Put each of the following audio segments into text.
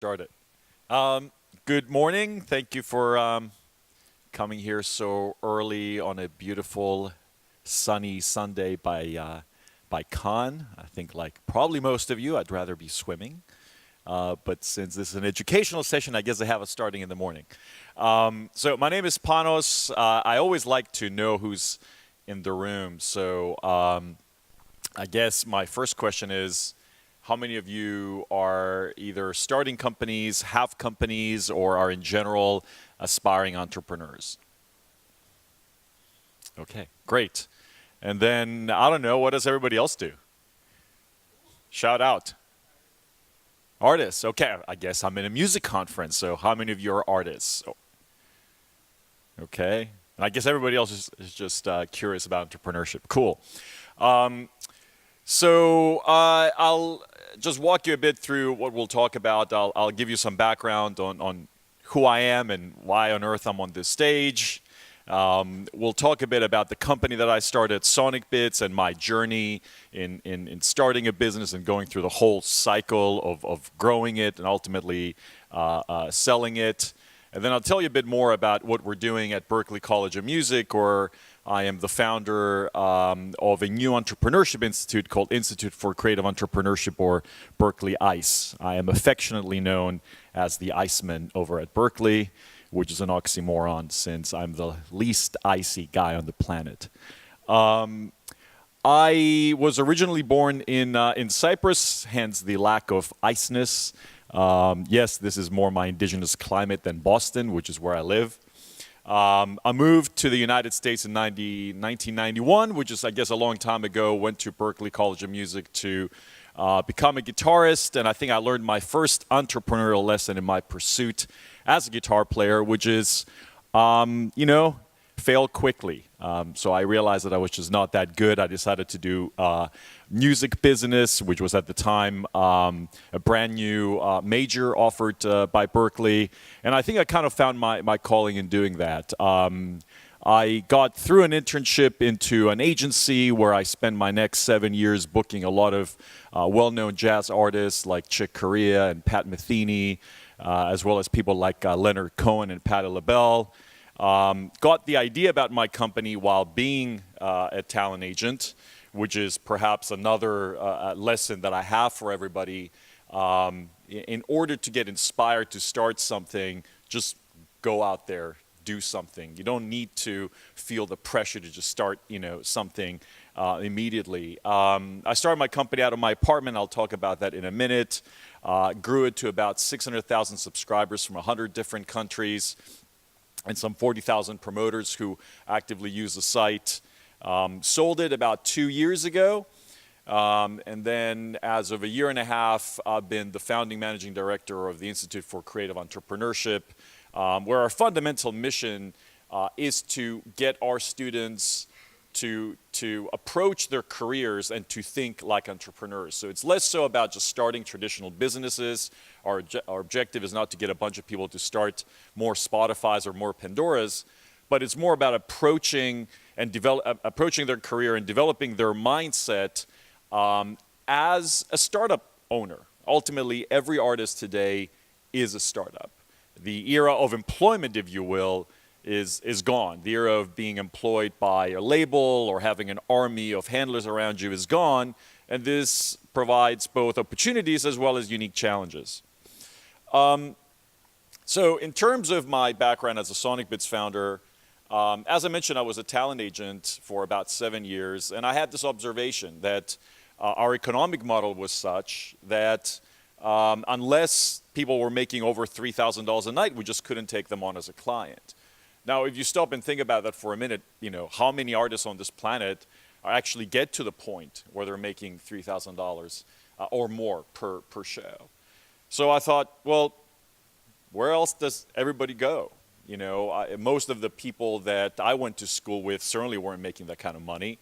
Started. Good morning. Thank you for coming here so early on a beautiful, sunny Sunday by Cannes. I think, like probably most of you, I'd rather be swimming. But since this is an educational session, I guess I have it starting in the morning. So my name is Panos. I always like to know who's in the room. So I guess my first question is, how many of you are either starting companies, have companies, or are in general aspiring entrepreneurs? Okay, great. And then, I don't know, what does everybody else do? Shout out. Artists, okay. I guess I'm in a music conference, so how many of you are artists? Oh. Okay. I guess everybody else is just curious about entrepreneurship. Cool. So I'll just walk you a bit through what we'll talk about. I'll give you some background on who I am and why on earth I'm on this stage. We'll talk a bit about the company that I started, Sonicbits, and my journey in starting a business and going through the whole cycle of growing it and ultimately selling it. And then I'll tell you a bit more about what we're doing at Berklee College of Music, or I am the founder of a new entrepreneurship institute called Institute for Creative Entrepreneurship, or BerkleeICE. I am affectionately known as the Iceman over at Berkeley, which is an oxymoron since I'm the least icy guy on the planet. I was originally born in Cyprus, hence the lack of iceness. Yes, this is more my indigenous climate than Boston, which is where I live. I moved to the United States in 1991, which is, I guess, a long time ago. Went to Berklee College of Music to become a guitarist, and I think I learned my first entrepreneurial lesson in my pursuit as a guitar player, which is, fail quickly. So I realized that I was just not that good. I decided to do music business, which was at the time a brand new major offered by Berklee. And I think I kind of found my calling in doing that. I got through an internship into an agency where I spent my next 7 years booking a lot of well-known jazz artists like Chick Corea and Pat Metheny, as well as people like Leonard Cohen and Patti LaBelle. Got the idea about my company while being a talent agent, which is perhaps another lesson that I have for everybody. In order to get inspired to start something, just go out there, do something. You don't need to feel the pressure to just start, something immediately. I started my company out of my apartment. I'll talk about that in a minute. Grew it to about 600,000 subscribers from 100 different countries, and some 40,000 promoters who actively use the site. Sold it about 2 years ago. And then as of a year and a half, I've been the founding managing director of the Institute for Creative Entrepreneurship, where our fundamental mission is to get our students to approach their careers and to think like entrepreneurs. So it's less so about just starting traditional businesses. Our objective is not to get a bunch of people to start more Spotifys or more Pandoras, but it's more about approaching their career and developing their mindset as a startup owner. Ultimately, every artist today is a startup. The era of employment, if you will, is gone. The era of being employed by a label or having an army of handlers around you is gone, and this provides both opportunities as well as unique challenges. So in terms of my background as a Sonicbits founder, as I mentioned, I was a talent agent for about 7 years, and I had this observation that our economic model was such that unless people were making over $3,000 a night, we just couldn't take them on as a client. Now, if you stop and think about that for a minute, how many artists on this planet actually get to the point where they're making $3,000 or more per show? So I thought, well, where else does everybody go? Most of the people that I went to school with certainly weren't making that kind of money.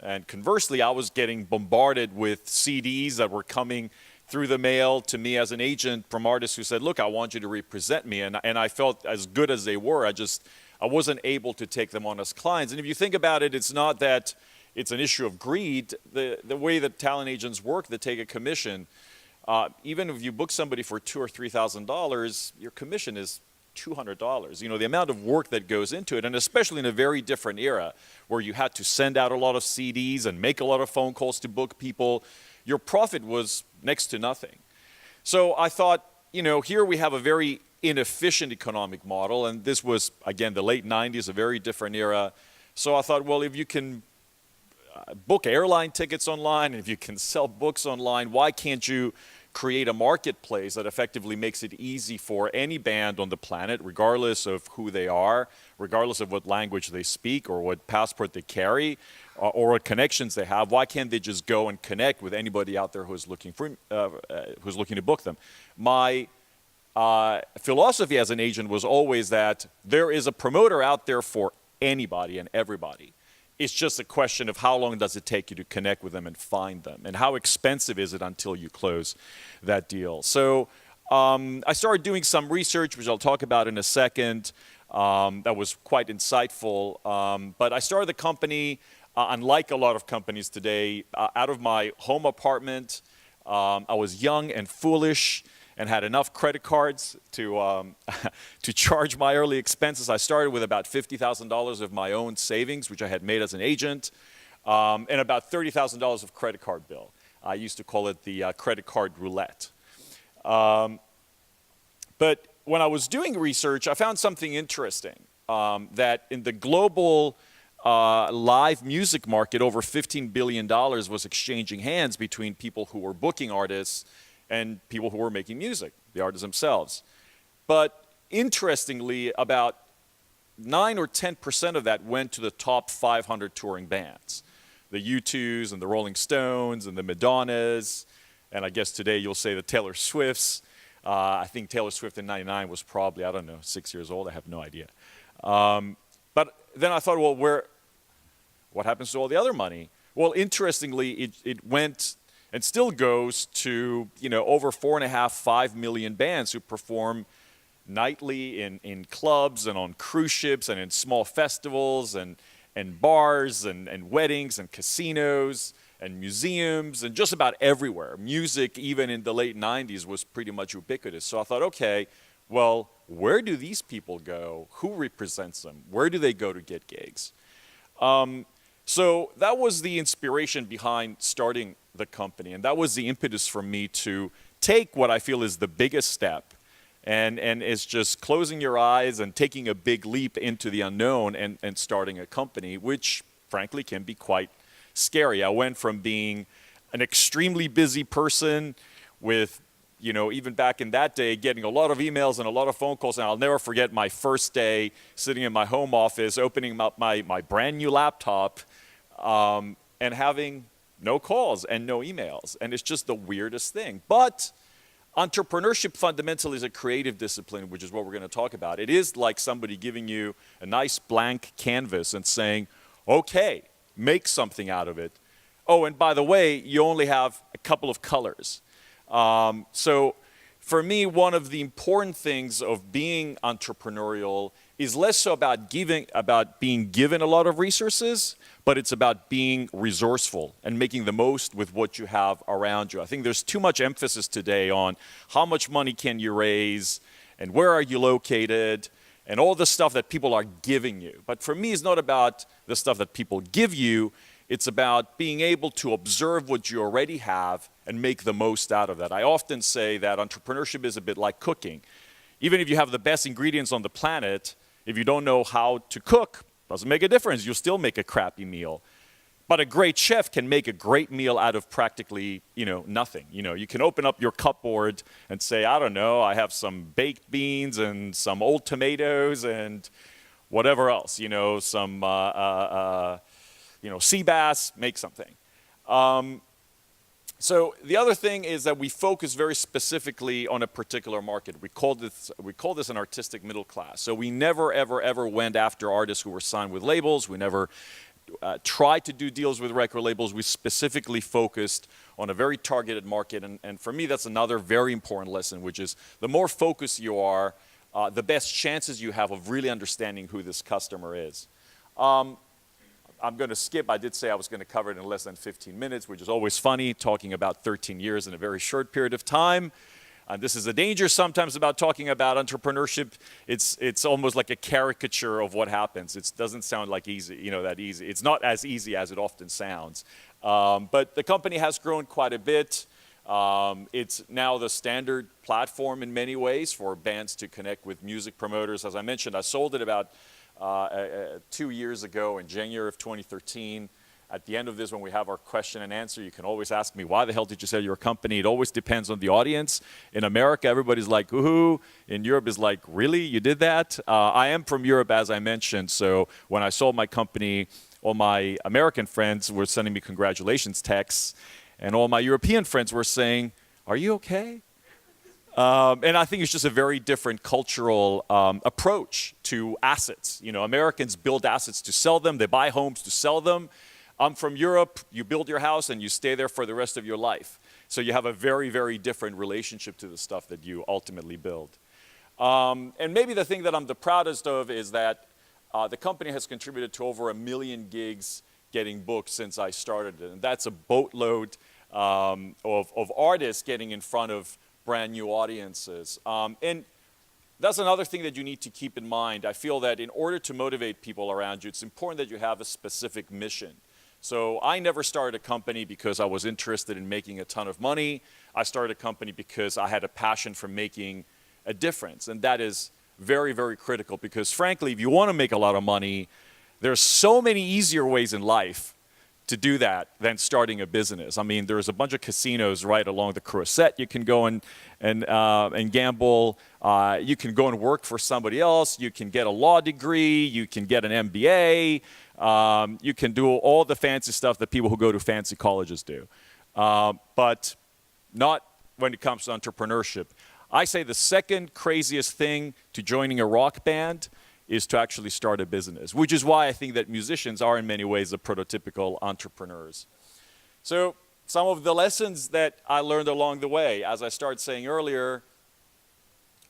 And conversely, I was getting bombarded with CDs that were coming through the mail to me as an agent from artists who said, look, I want you to represent me. And I felt as good as they were, I wasn't able to take them on as clients. And if you think about it, it's not that it's an issue of greed. The way that talent agents work, they take a commission. even if you book somebody for $2,000 or $3,000, your commission is $200. You know, the amount of work that goes into it, and especially in a very different era where you had to send out a lot of CDs and make a lot of phone calls to book people, your profit was next to nothing. So I thought, you know, here we have a very inefficient economic model, and this was, again, the late 90s, a very different era. So I thought, well, if you can book airline tickets online, and if you can sell books online, why can't you create a marketplace that effectively makes it easy for any band on the planet, regardless of who they are, regardless of what language they speak or what passport they carry, or what connections they have? Why can't they just go and connect with anybody out there who's looking to book them? My philosophy as an agent was always that there is a promoter out there for anybody and everybody. It's just a question of how long does it take you to connect with them and find them, and how expensive is it until you close that deal. So I started doing some research, which I'll talk about in a second. That was quite insightful. But I started the company, unlike a lot of companies today, out of my home apartment. I was young and foolish and had enough credit cards to charge my early expenses. I started with about $50,000 of my own savings, which I had made as an agent, and about $30,000 of credit card bill. I used to call it the credit card roulette. But when I was doing research, I found something interesting, that in the global live music market, over $15 billion was exchanging hands between people who were booking artists and people who were making music, the artists themselves. But interestingly, about 9 or 10% of that went to the top 500 touring bands. The U2s and the Rolling Stones and the Madonnas, and I guess today you'll say the Taylor Swifts. I think Taylor Swift in '99 was probably, I don't know, 6 years old, I have no idea. But then I thought, well, what happens to all the other money? Well, interestingly, it went and still goes to, you know, over 4.5 million bands who perform nightly in clubs and on cruise ships and in small festivals and bars and weddings and casinos and museums and just about everywhere. Music, even in the late 90s, was pretty much ubiquitous. So I thought, okay, well, where do these people go? Who represents them? Where do they go to get gigs? So that was the inspiration behind starting the company, and that was the impetus for me to take what I feel is the biggest step, and it's just closing your eyes and taking a big leap into the unknown and starting a company, which frankly can be quite scary. I went from being an extremely busy person with, you know, even back in that day, getting a lot of emails and a lot of phone calls, and I'll never forget my first day sitting in my home office, opening up my brand new laptop, and having no calls and no emails. And it's just the weirdest thing. But entrepreneurship fundamentally is a creative discipline, which is what we're going to talk about. It is like somebody giving you a nice blank canvas and saying, okay, make something out of it. Oh, and by the way, you only have a couple of colors. So for me, one of the important things of being entrepreneurial is less so about being given a lot of resources, but it's about being resourceful and making the most with what you have around you. I think there's too much emphasis today on how much money can you raise and where are you located and all the stuff that people are giving you. But for me, it's not about the stuff that people give you. It's about being able to observe what you already have and make the most out of that. I often say that entrepreneurship is a bit like cooking. Even if you have the best ingredients on the planet, if you don't know how to cook, doesn't make a difference. You'll still make a crappy meal. But a great chef can make a great meal out of practically, nothing. You can open up your cupboard and say, I don't know, I have some baked beans and some old tomatoes and whatever else, some sea bass, make something. So the other thing is that we focus very specifically on a particular market. We call this an artistic middle class. So we never, ever, ever went after artists who were signed with labels. We never tried to do deals with record labels. We specifically focused on a very targeted market. And for me, that's another very important lesson, which is the more focused you are, the best chances you have of really understanding who this customer is. I'm going to skip. I did say I was going to cover it in less than 15 minutes, which is always funny, talking about 13 years in a very short period of time. And this is a danger sometimes about talking about entrepreneurship. It's almost like a caricature of what happens. It doesn't sound like easy, that easy. It's not as easy as it often sounds. But the company has grown quite a bit. It's now the standard platform in many ways for bands to connect with music promoters. As I mentioned, I sold it about 2 years ago in January of 2013. At the end of this, when we have our question and answer, you can always ask me, why the hell did you sell your company? It always depends on the audience. In America, everybody's like, ooh. In Europe, is like, really? You did that? I am from Europe, as I mentioned. So when I sold my company, all my American friends were sending me congratulations texts. And all my European friends were saying, are you okay? And I think it's just a very different cultural approach to assets. Americans build assets to sell them. They buy homes to sell them. I'm from Europe. You build your house and you stay there for the rest of your life. So you have a very, very different relationship to the stuff that you ultimately build. And maybe the thing that I'm the proudest of is that the company has contributed to over 1 million gigs getting booked since I started it. And that's a boatload of artists getting in front of brand new audiences. And that's another thing that you need to keep in mind. I feel that in order to motivate people around you, it's important that you have a specific mission. So I never started a company because I was interested in making a ton of money. I started a company because I had a passion for making a difference. And that is very, very critical because frankly, if you want to make a lot of money, there's so many easier ways in life to do that than starting a business. I mean, there's a bunch of casinos right along the Croisette. You can go and gamble. You can go and work for somebody else. You can get a law degree. You can get an MBA. You can do all the fancy stuff that people who go to fancy colleges do. But not when it comes to entrepreneurship. I say the second craziest thing to joining a rock band is to actually start a business, which is why I think that musicians are in many ways the prototypical entrepreneurs. So some of the lessons that I learned along the way, as I started saying earlier,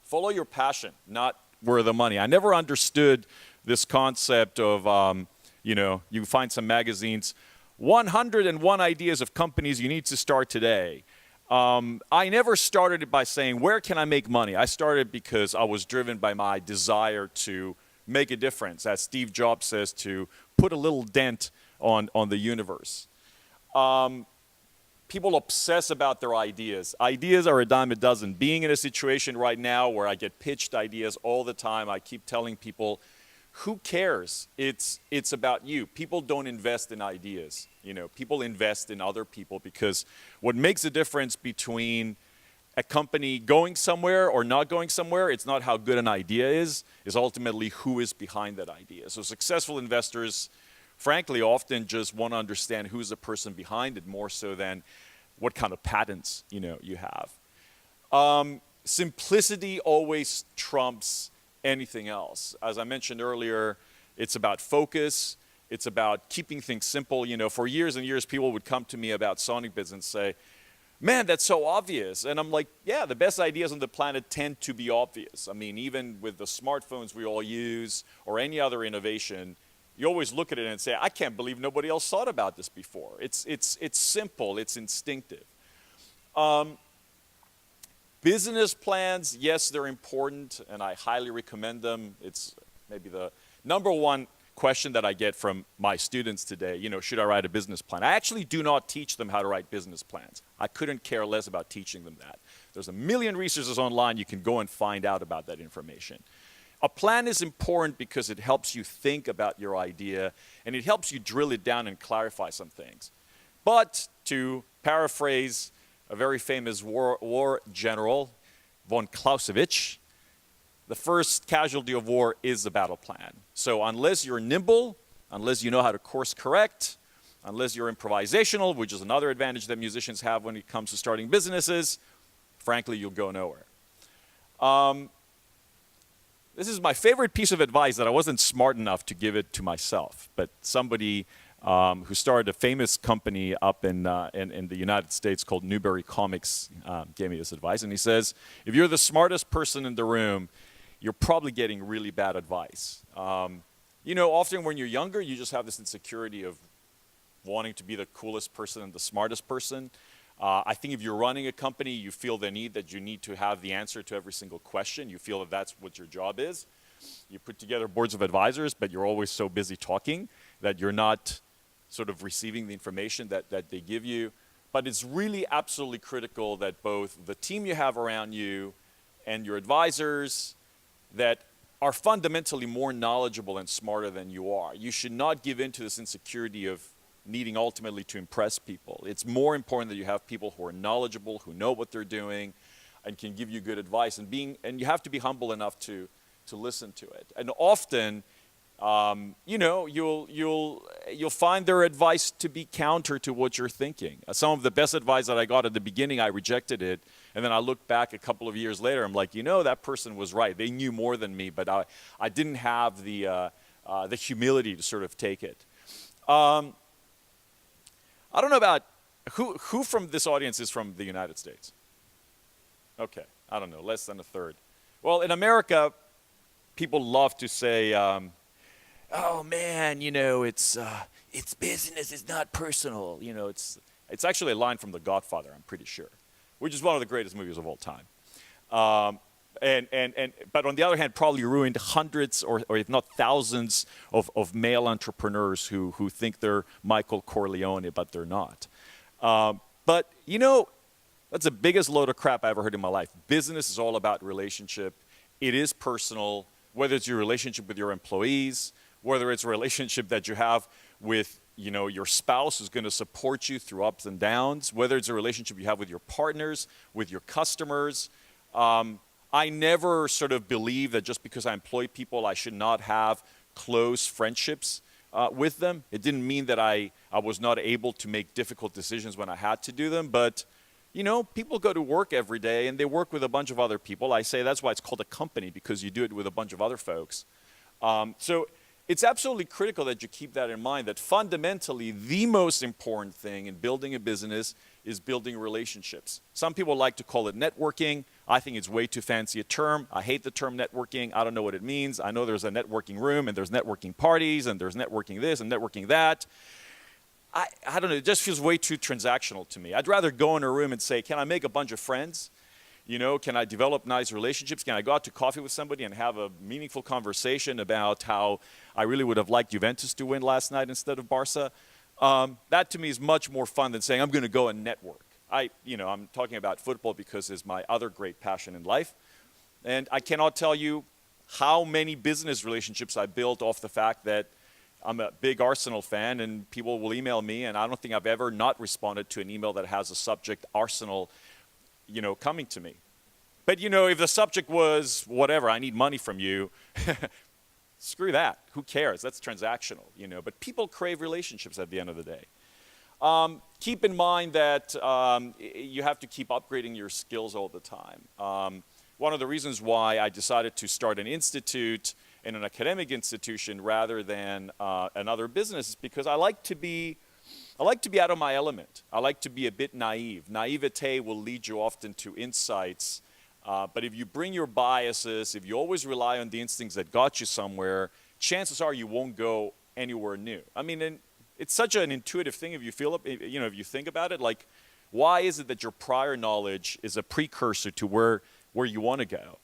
follow your passion, not where the money. I never understood this concept of, you find some magazines, 101 ideas of companies you need to start today. I never started it by saying, where can I make money? I started because I was driven by my desire to make a difference, as Steve Jobs says, to put a little dent on the universe. People obsess about their ideas. Ideas are a dime a dozen. Being in a situation right now where I get pitched ideas all the time, I keep telling people, who cares? It's about you. People don't invest in ideas. People invest in other people because what makes a difference between a company going somewhere or not going somewhere, it's not how good an idea is ultimately who is behind that idea. So successful investors, frankly, often just want to understand who's the person behind it more so than what kind of patents you have. Simplicity always trumps anything else. As I mentioned earlier, it's about focus. It's about keeping things simple. For years and years, people would come to me about Sonicbits and say, man, that's so obvious. And I'm like, yeah, the best ideas on the planet tend to be obvious. I mean, even with the smartphones we all use or any other innovation, you always look at it and say, I can't believe nobody else thought about this before. It's simple, it's instinctive. Business plans, yes, they're important, and I highly recommend them. It's maybe the number one question that I get from my students today, should I write a business plan? I actually do not teach them how to write business plans. I couldn't care less about teaching them that. There's 1 million resources online. You can go and find out about that information. A plan is important because it helps you think about your idea, and it helps you drill it down and clarify some things. But to paraphrase a very famous war general, von Clausewitz, the first casualty of war is the battle plan. So unless you're nimble, unless you know how to course correct, unless you're improvisational, which is another advantage that musicians have when it comes to starting businesses, frankly, you'll go nowhere. This is my favorite piece of advice that I wasn't smart enough to give it to myself, but somebody who started a famous company up in the United States called Newberry Comics gave me this advice. And he says, if you're the smartest person in the room, you're probably getting really bad advice. often when you're younger, you just have this insecurity of wanting to be the coolest person and the smartest person. I think if you're running a company, you feel the need that you need to have the answer to every single question. You feel that that's what your job is. You put together boards of advisors, but you're always so busy talking that you're not sort of receiving the information that they give you. But it's really absolutely critical that both the team you have around you and your advisors that are fundamentally more knowledgeable and smarter than you are. You should not give in to this insecurity of needing ultimately to impress people. It's more important that you have people who are knowledgeable, who know what they're doing, and can give you good advice. And you have to be humble enough to listen to it. And often, you'll find their advice to be counter to what you're thinking. Some of the best advice that I got at the beginning, I rejected it. And then I look back a couple of years later, I'm like, that person was right. They knew more than me, but I didn't have the humility to sort of take it. I don't know about who from this audience is from the United States? Okay, I don't know, less than a third. Well, in America, people love to say, oh man, it's business, it's not personal. It's actually a line from The Godfather, I'm pretty sure, which is one of the greatest movies of all time. But on the other hand, probably ruined hundreds or if not thousands of male entrepreneurs who think they're Michael Corleone, but they're not. But that's the biggest load of crap I ever heard in my life. Business is all about relationship. It is personal, whether it's your relationship with your employees, whether it's a relationship that you have with your spouse who's going to support you through ups and downs, whether it's a relationship you have with your partners, with your customers. I never sort of believe that just because I employ people, I should not have close friendships with them. It didn't mean that I was not able to make difficult decisions when I had to do them, but people go to work every day and they work with a bunch of other people. I say that's why it's called a company, because you do it with a bunch of other folks. So it's absolutely critical that you keep that in mind, that fundamentally the most important thing in building a business is building relationships. Some people like to call it networking. I think it's way too fancy a term. I hate the term networking. I don't know what it means. I know there's a networking room and there's networking parties and there's networking this and networking that. I don't know, it just feels way too transactional to me. I'd rather go in a room and say, can I make a bunch of friends? Can I develop nice relationships? Can I go out to coffee with somebody and have a meaningful conversation about how I really would have liked Juventus to win last night instead of Barca? That to me is much more fun than saying I'm going to go and network. I'm talking about football because it's my other great passion in life. And I cannot tell you how many business relationships I built off the fact that I'm a big Arsenal fan and people will email me, and I don't think I've ever not responded to an email that has a subject Arsenal, coming to me. But if the subject was whatever, I need money from you, screw that. Who cares? That's transactional, But people crave relationships at the end of the day. Keep in mind that you have to keep upgrading your skills all the time. One of the reasons why I decided to start an institute in an academic institution rather than another business is because I like to be out of my element. I like to be a bit naive. Naivete will lead you often to insights. But if you bring your biases, if you always rely on the instincts that got you somewhere, chances are you won't go anywhere new. I mean, it's such an intuitive thing if you think about it. Like, why is it that your prior knowledge is a precursor to where you want to go?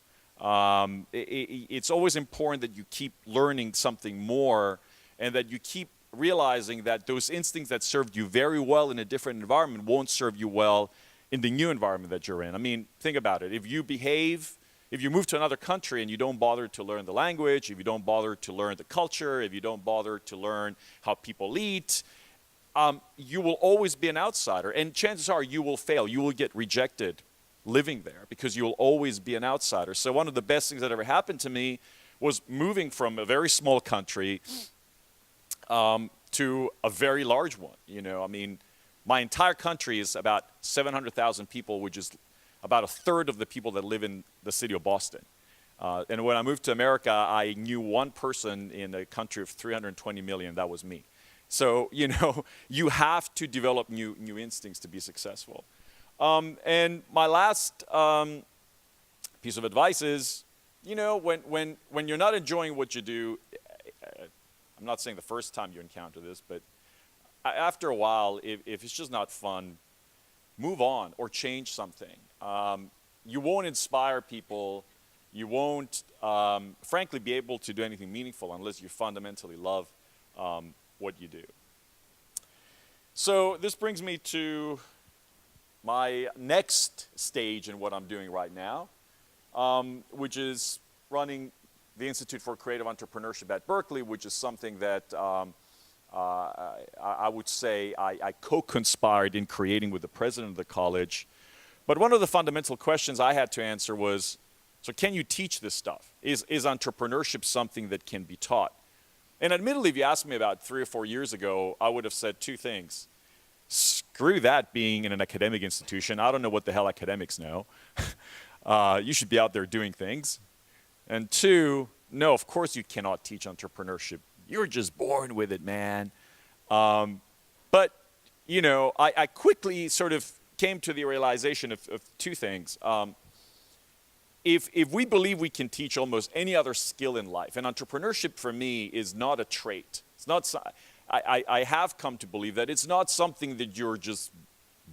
It's always important that you keep learning something more and that you keep realizing that those instincts that served you very well in a different environment won't serve you well in the new environment that you're in. I mean, think about it. If you move to another country and you don't bother to learn the language, if you don't bother to learn the culture, if you don't bother to learn how people eat, you will always be an outsider. And chances are you will fail. You will get rejected living there because you will always be an outsider. So one of the best things that ever happened to me was moving from a very small country to a very large one. I mean, my entire country is about 700,000 people, which is about a third of the people that live in the city of Boston. And when I moved to America, I knew one person in a country of 320 million. That was me. So, you have to develop new instincts to be successful. And my last piece of advice is, when you're not enjoying what you do, I'm not saying the first time you encounter this, but after a while, if it's just not fun, move on or change something. You won't inspire people. You won't, frankly, be able to do anything meaningful unless you fundamentally love what you do. So this brings me to my next stage in what I'm doing right now, which is running the Institute for Creative Entrepreneurship at Berkeley, which is something that I would say I co-conspired in creating with the president of the college. But one of the fundamental questions I had to answer was, so can you teach this stuff? Is entrepreneurship something that can be taught? And admittedly, if you asked me about 3 or 4 years ago, I would have said two things. Screw that being in an academic institution. I don't know what the hell academics know. You should be out there doing things. And two, no, of course you cannot teach entrepreneurship. You're just born with it, man. But, you know, I quickly sort of came to the realization of two things. If we believe we can teach almost any other skill in life, and entrepreneurship for me is not a trait. It's not. I have come to believe that it's not something that you're just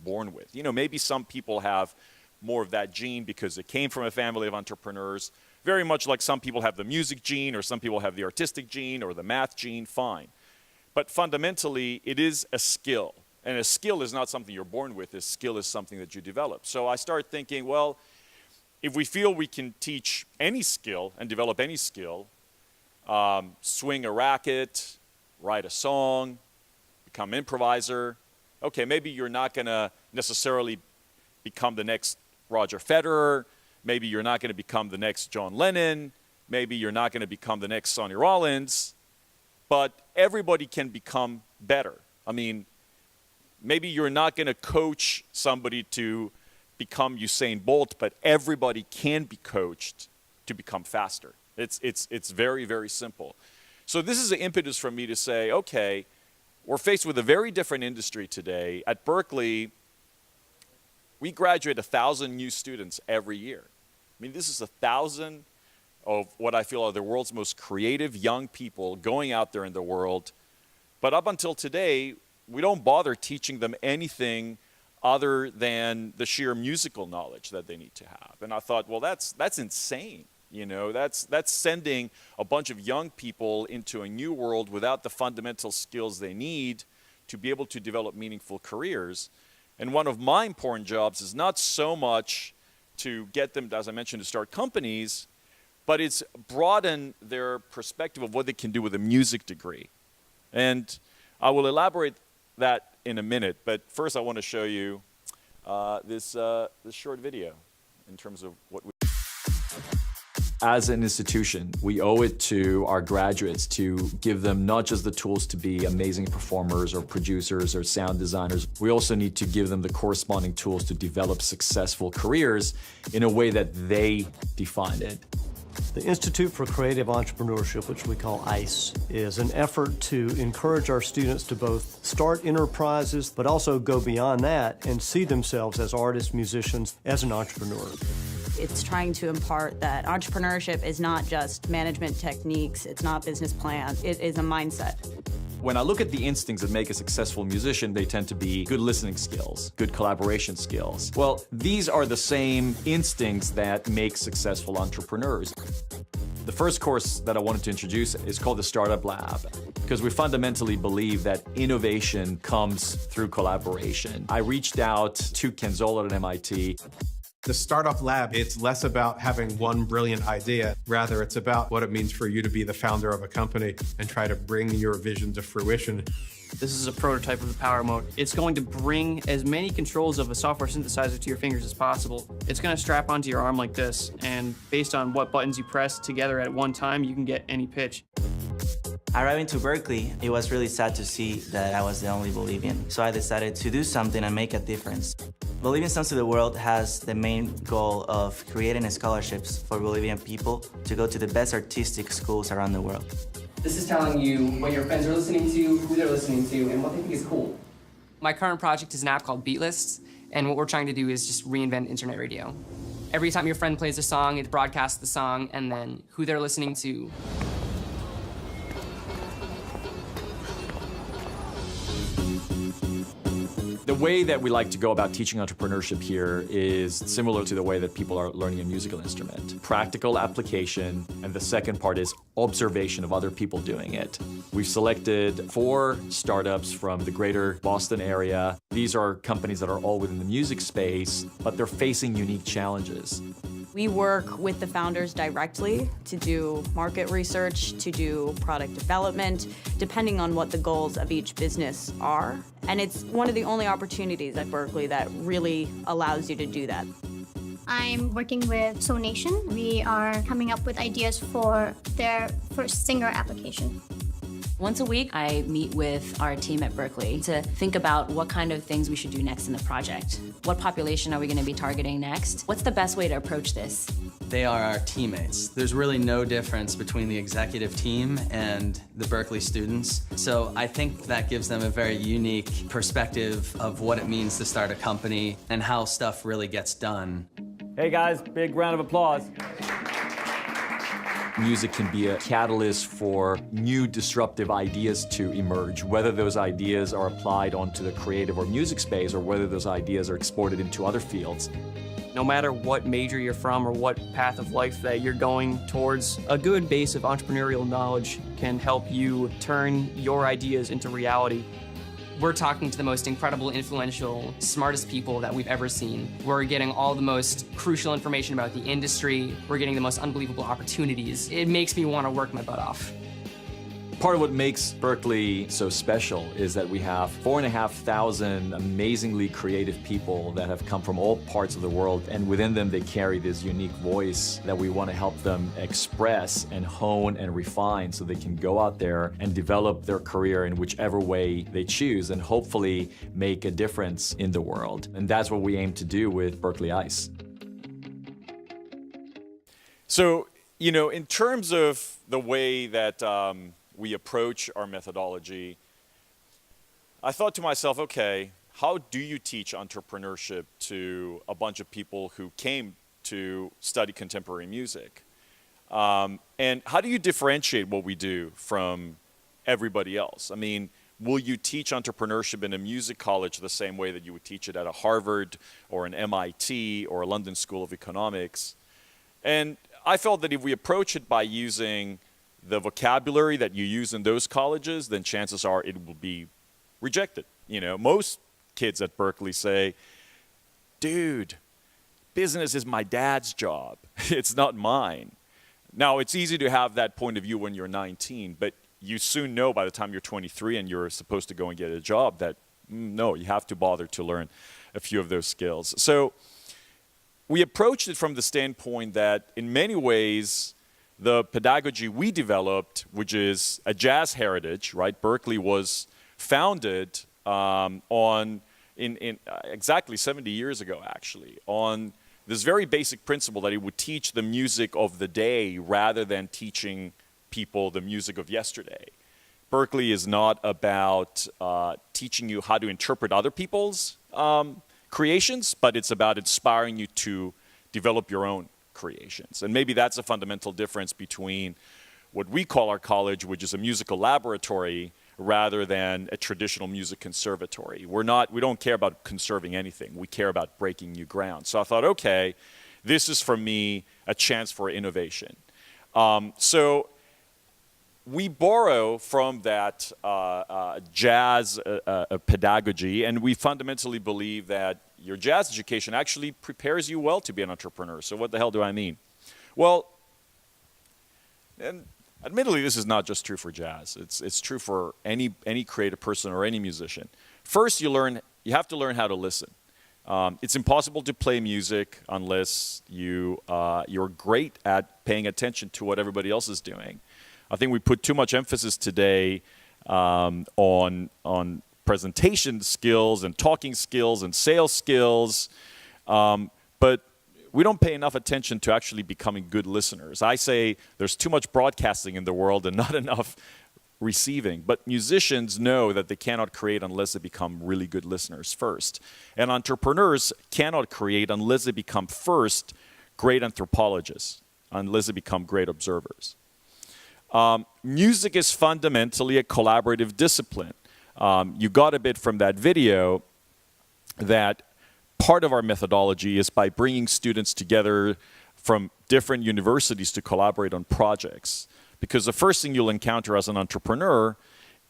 born with. You know, maybe some people have more of that gene because they came from a family of entrepreneurs. Very much like some people have the music gene, or some people have the artistic gene, or the math gene, fine. But fundamentally, it is a skill. And a skill is not something you're born with. A skill is something that you develop. So I started thinking, well, if we feel we can teach any skill and develop any skill, swing a racket, write a song, become an improviser, okay, maybe you're not going to necessarily become the next Roger Federer. Maybe you're not going to become the next John Lennon. Maybe you're not going to become the next Sonny Rollins. But everybody can become better. I mean, maybe you're not going to coach somebody to become Usain Bolt, but everybody can be coached to become faster. It's very, very simple. So this is an impetus for me to say, okay, we're faced with a very different industry today. At Berkeley, we graduate 1,000 new students every year. I mean, this is 1,000 of what I feel are the world's most creative young people going out there in the world. But up until today, we don't bother teaching them anything other than the sheer musical knowledge that they need to have. And I thought, well, that's insane. You know, that's sending a bunch of young people into a new world without the fundamental skills they need to be able to develop meaningful careers. And one of my important jobs is not so much to get them, as I mentioned, to start companies, but it's broaden their perspective of what they can do with a music degree. And I will elaborate that in a minute, but first I want to show you this short video in terms of what we... As an institution, we owe it to our graduates to give them not just the tools to be amazing performers or producers or sound designers, we also need to give them the corresponding tools to develop successful careers in a way that they define it. The Institute for Creative Entrepreneurship, which we call ICE, is an effort to encourage our students to both start enterprises, but also go beyond that and see themselves as artists, musicians, as an entrepreneur. It's trying to impart that entrepreneurship is not just management techniques, it's not business plans, it is a mindset. When I look at the instincts that make a successful musician, they tend to be good listening skills, good collaboration skills. Well, these are the same instincts that make successful entrepreneurs. The first course that I wanted to introduce is called the Startup Lab, because we fundamentally believe that innovation comes through collaboration. I reached out to Ken Zoller at MIT. The Startup Lab, it's less about having one brilliant idea. Rather, it's about what it means for you to be the founder of a company and try to bring your vision to fruition. This is a prototype of the Power Mode. It's going to bring as many controls of a software synthesizer to your fingers as possible. It's going to strap onto your arm like this, and based on what buttons you press together at one time, you can get any pitch. Arriving to Berkeley, it was really sad to see that I was the only Bolivian, so I decided to do something and make a difference. Bolivian Sons to the World has the main goal of creating scholarships for Bolivian people to go to the best artistic schools around the world. This is telling you what your friends are listening to, who they're listening to, and what they think is cool. My current project is an app called Beatlists, and what we're trying to do is just reinvent internet radio. Every time your friend plays a song, it broadcasts the song, and then who they're listening to. way that we like to go about teaching entrepreneurship here is similar to the way that people are learning a musical instrument. Practical application, and the second part is observation of other people doing it. We've selected 4 startups from the greater Boston area. These are companies that are all within the music space, but they're facing unique challenges. We work with the founders directly to do market research, to do product development, depending on what the goals of each business are. And it's one of the only opportunities at Berklee that really allows you to do that. I'm working with Sonation. We are coming up with ideas for their first singer application. Once a week, I meet with our team at Berklee to think about what kind of things we should do next in the project. What population are we going to be targeting next? What's the best way to approach this? They are our teammates. There's really no difference between the executive team and the Berklee students. So I think that gives them a very unique perspective of what it means to start a company and how stuff really gets done. Hey guys, big round of applause. Music can be a catalyst for new disruptive ideas to emerge, whether those ideas are applied onto the creative or music space or whether those ideas are exported into other fields. No matter what major you're from or what path of life that you're going towards, a good base of entrepreneurial knowledge can help you turn your ideas into reality. We're talking to the most incredible, influential, smartest people that we've ever seen. We're getting all the most crucial information about the industry. We're getting the most unbelievable opportunities. It makes me want to work my butt off. Part of what makes Berklee so special is that we have 4,500 amazingly creative people that have come from all parts of the world, and within them they carry this unique voice that we want to help them express and hone and refine so they can go out there and develop their career in whichever way they choose and hopefully make a difference in the world. And that's what we aim to do with BerkleeICE. So, you know, in terms of the way that we approach our methodology, I thought to myself, okay, how do you teach entrepreneurship to a bunch of people who came to study contemporary music? And how do you differentiate what we do from everybody else? I mean, will you teach entrepreneurship in a music college the same way that you would teach it at a Harvard or an MIT or a London School of Economics? And I felt that if we approach it by using the vocabulary that you use in those colleges, then chances are it will be rejected. You know, most kids at Berklee say, dude, business is my dad's job. It's not mine. Now, it's easy to have that point of view when you're 19, but you soon know by the time you're 23 and you're supposed to go and get a job that, no, you have to bother to learn a few of those skills. So we approached it from the standpoint that in many ways, the pedagogy we developed, which is a jazz heritage, right? Berklee was founded exactly 70 years ago, actually, on this very basic principle that it would teach the music of the day rather than teaching people the music of yesterday. Berklee is not about teaching you how to interpret other people's creations, but it's about inspiring you to develop your own creations. And maybe that's a fundamental difference between what we call our college, which is a musical laboratory, rather than a traditional music conservatory. We don't care about conserving anything. We care about breaking new ground. So I thought, okay, this is for me a chance for innovation. So we borrow from that jazz pedagogy, and we fundamentally believe that your jazz education actually prepares you well to be an entrepreneur. So what the hell do I mean? Well, and admittedly, this is not just true for jazz. It's true for any creative person or any musician. First, you have to learn how to listen. It's impossible to play music unless you're great at paying attention to what everybody else is doing. I think we put too much emphasis today on presentation skills and talking skills and sales skills, but we don't pay enough attention to actually becoming good listeners. I say there's too much broadcasting in the world and not enough receiving, but musicians know that they cannot create unless they become really good listeners first. And entrepreneurs cannot create unless they become first great anthropologists, unless they become great observers. Music is fundamentally a collaborative discipline. You got a bit from that video. that part of our methodology is by bringing students together from different universities to collaborate on projects. Because the first thing you'll encounter as an entrepreneur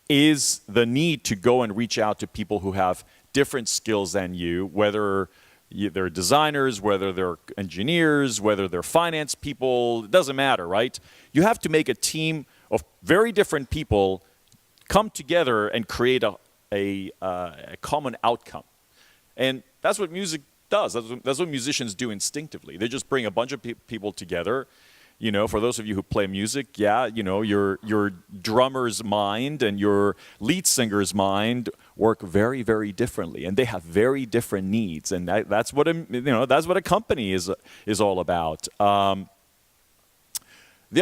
is the need to go and reach out to people who have different skills than you, whether they're designers, whether they're engineers, whether they're finance people, it doesn't matter, right? You have to make a team of very different people come together and create a common outcome. And that's what music does. That's what musicians do instinctively. They just bring a bunch of people together. You know, for those of you who play music, yeah, you know, your drummer's mind and your lead singer's mind work very, very differently, and they have very different needs, and that's what a company is all about. The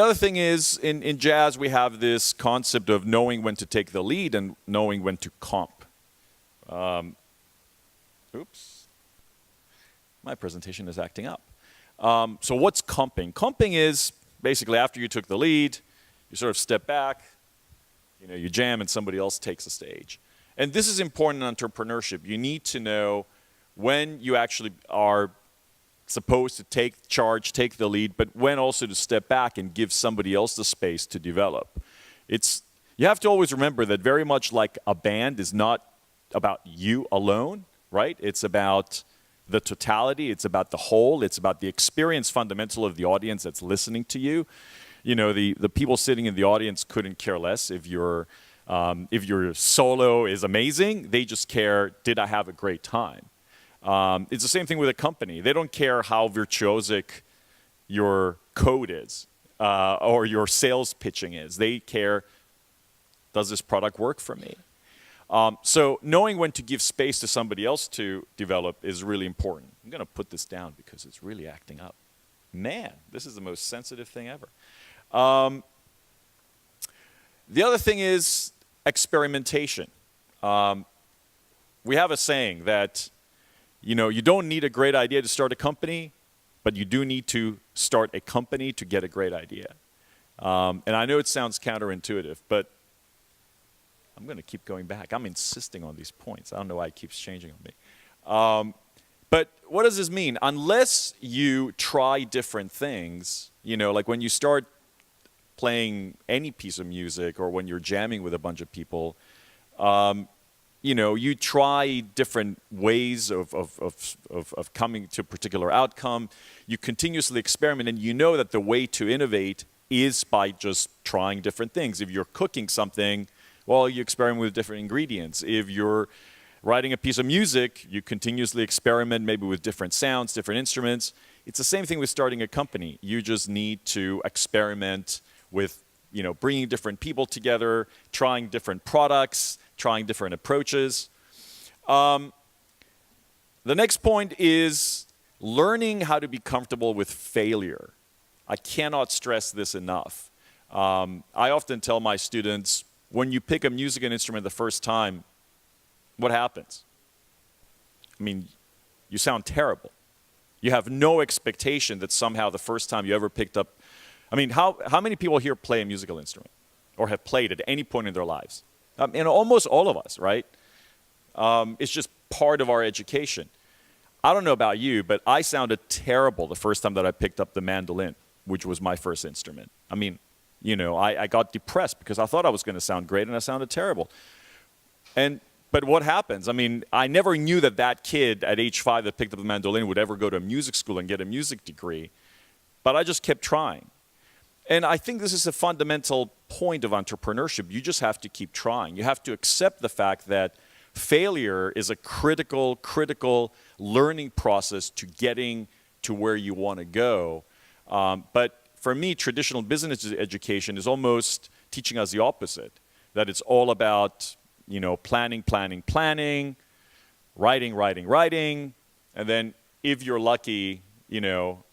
other thing is, in jazz, we have this concept of knowing when to take the lead and knowing when to comp. Oops, my presentation is acting up. So what's comping? Comping is basically after you took the lead, you sort of step back, you know, you jam and somebody else takes the stage. And this is important in entrepreneurship. You need to know when you actually are supposed to take charge, take the lead, but when also to step back and give somebody else the space to develop. You have to always remember that very much like a band is not about you alone, right? It's about the totality, it's about the whole, it's about the experience fundamental of the audience that's listening to you. You know, the people sitting in the audience couldn't care less if your solo is amazing. They just care, did I have a great time? It's the same thing with a company. They don't care how virtuosic your code is or your sales pitching is. They care, does this product work for me? So knowing when to give space to somebody else to develop is really important. I'm going to put this down because it's really acting up. Man, this is the most sensitive thing ever. The other thing is experimentation. We have a saying that, you know, you don't need a great idea to start a company, but you do need to start a company to get a great idea. And I know it sounds counterintuitive, but I'm going to keep going back. I'm insisting on these points. I don't know why it keeps changing on me. But what does this mean? Unless you try different things, you know, like when you start playing any piece of music or when you're jamming with a bunch of people, you know, you try different ways of coming to a particular outcome. You continuously experiment, and you know that the way to innovate is by just trying different things. If you're cooking something, well, you experiment with different ingredients. If you're writing a piece of music, you continuously experiment maybe with different sounds, different instruments. It's the same thing with starting a company. You just need to experiment with, you know, bringing different people together, trying different products, trying different approaches. The next point is learning how to be comfortable with failure. I cannot stress this enough. I often tell my students, when you pick a musical instrument the first time, what happens? I mean, you sound terrible. You have no expectation that somehow the first time you ever picked up, I mean, how many people here play a musical instrument or have played at any point in their lives? And almost all of us, right? It's just part of our education. I don't know about you, but I sounded terrible the first time that I picked up the mandolin, which was my first instrument. I mean, you know, I got depressed because I thought I was going to sound great and I sounded terrible. But what happens? I mean, I never knew that kid at age 5 that picked up the mandolin would ever go to a music school and get a music degree. But I just kept trying. And I think this is a fundamental point of entrepreneurship. You just have to keep trying. You have to accept the fact that failure is a critical learning process to getting to where you want to go. But for me, traditional business education is almost teaching us the opposite, that it's all about, you know, planning, writing, and then if you're lucky, you know,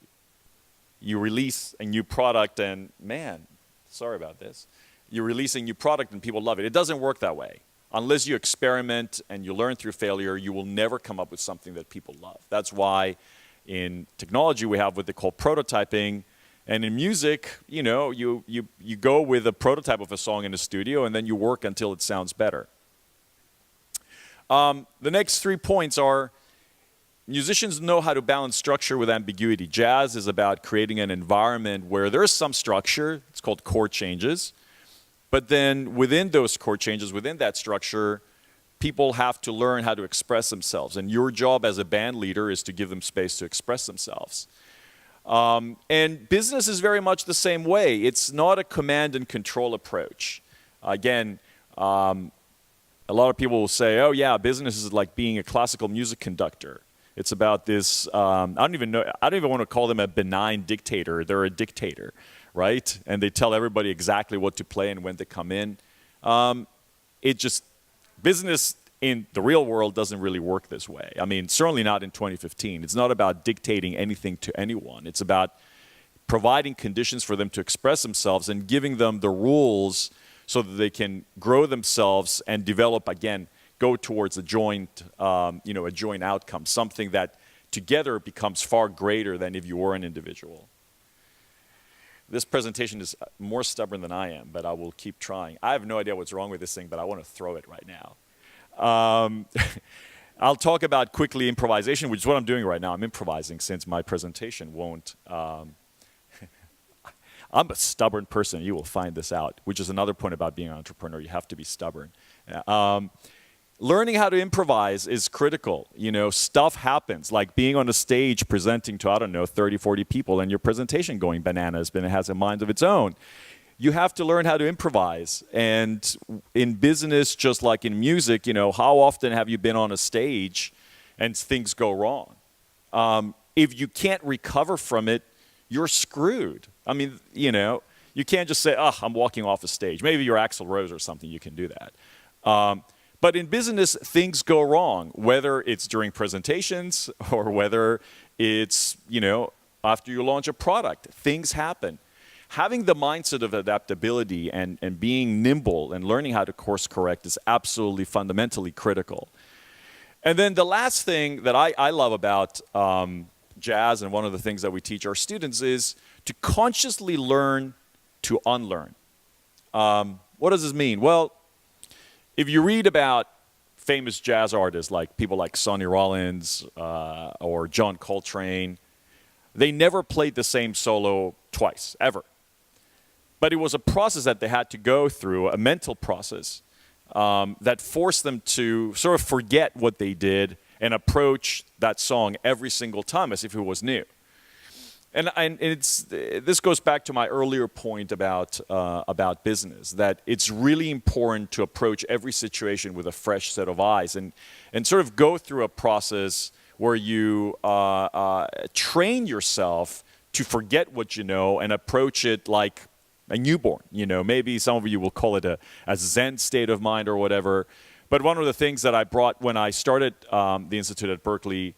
you release a new product and, man, sorry about this, you release a new product and people love it. It doesn't work that way. Unless you experiment and you learn through failure, you will never come up with something that people love. That's why in technology we have what they call prototyping. And in music, you know, you go with a prototype of a song in the studio and then you work until it sounds better. The next 3 points are musicians know how to balance structure with ambiguity. Jazz is about creating an environment where there's some structure. It's called chord changes. But then within those chord changes, within that structure, people have to learn how to express themselves. And your job as a band leader is to give them space to express themselves. And business is very much the same way. It's not a command and control approach. Again, a lot of people will say, oh yeah, business is like being a classical music conductor. It's about this, I don't even want to call them a benign dictator. They're a dictator, right? And they tell everybody exactly what to play and when to come in. Business in the real world doesn't really work this way. I mean, certainly not in 2015. It's not about dictating anything to anyone. It's about providing conditions for them to express themselves and giving them the rules so that they can grow themselves and develop, again, go towards a joint outcome, something that together becomes far greater than if you were an individual. This presentation is more stubborn than I am, but I will keep trying. I have no idea what's wrong with this thing, but I want to throw it right now. I'll talk about quickly improvisation, which is what I'm doing right now. I'm improvising since my presentation won't. I'm a stubborn person. You will find this out, which is another point about being an entrepreneur. You have to be stubborn. Learning how to improvise is critical. You know, stuff happens, like being on a stage presenting to, 30, 40 people and your presentation going bananas, but it has a mind of its own. You have to learn how to improvise. And in business, just like in music, how often have you been on a stage and things go wrong? If you can't recover from it, you're screwed. I mean, you can't just say, I'm walking off a stage. Maybe you're Axl Rose or something, you can do that. But in business, things go wrong, whether it's during presentations or whether it's, after you launch a product. Things happen. Having the mindset of adaptability and being nimble and learning how to course correct is absolutely fundamentally critical. And then the last thing that I love about jazz, and one of the things that we teach our students, is to consciously learn to unlearn. What does this mean? Well, if you read about famous jazz artists, like people like Sonny Rollins or John Coltrane, they never played the same solo twice, ever. But it was a process that they had to go through, a mental process that forced them to sort of forget what they did and approach that song every single time as if it was new. And this goes back to my earlier point about business, that it's really important to approach every situation with a fresh set of eyes and sort of go through a process where you train yourself to forget what you know and approach it like a newborn. Maybe some of you will call it a Zen state of mind or whatever. But one of the things that I brought when I started the Institute at Berkeley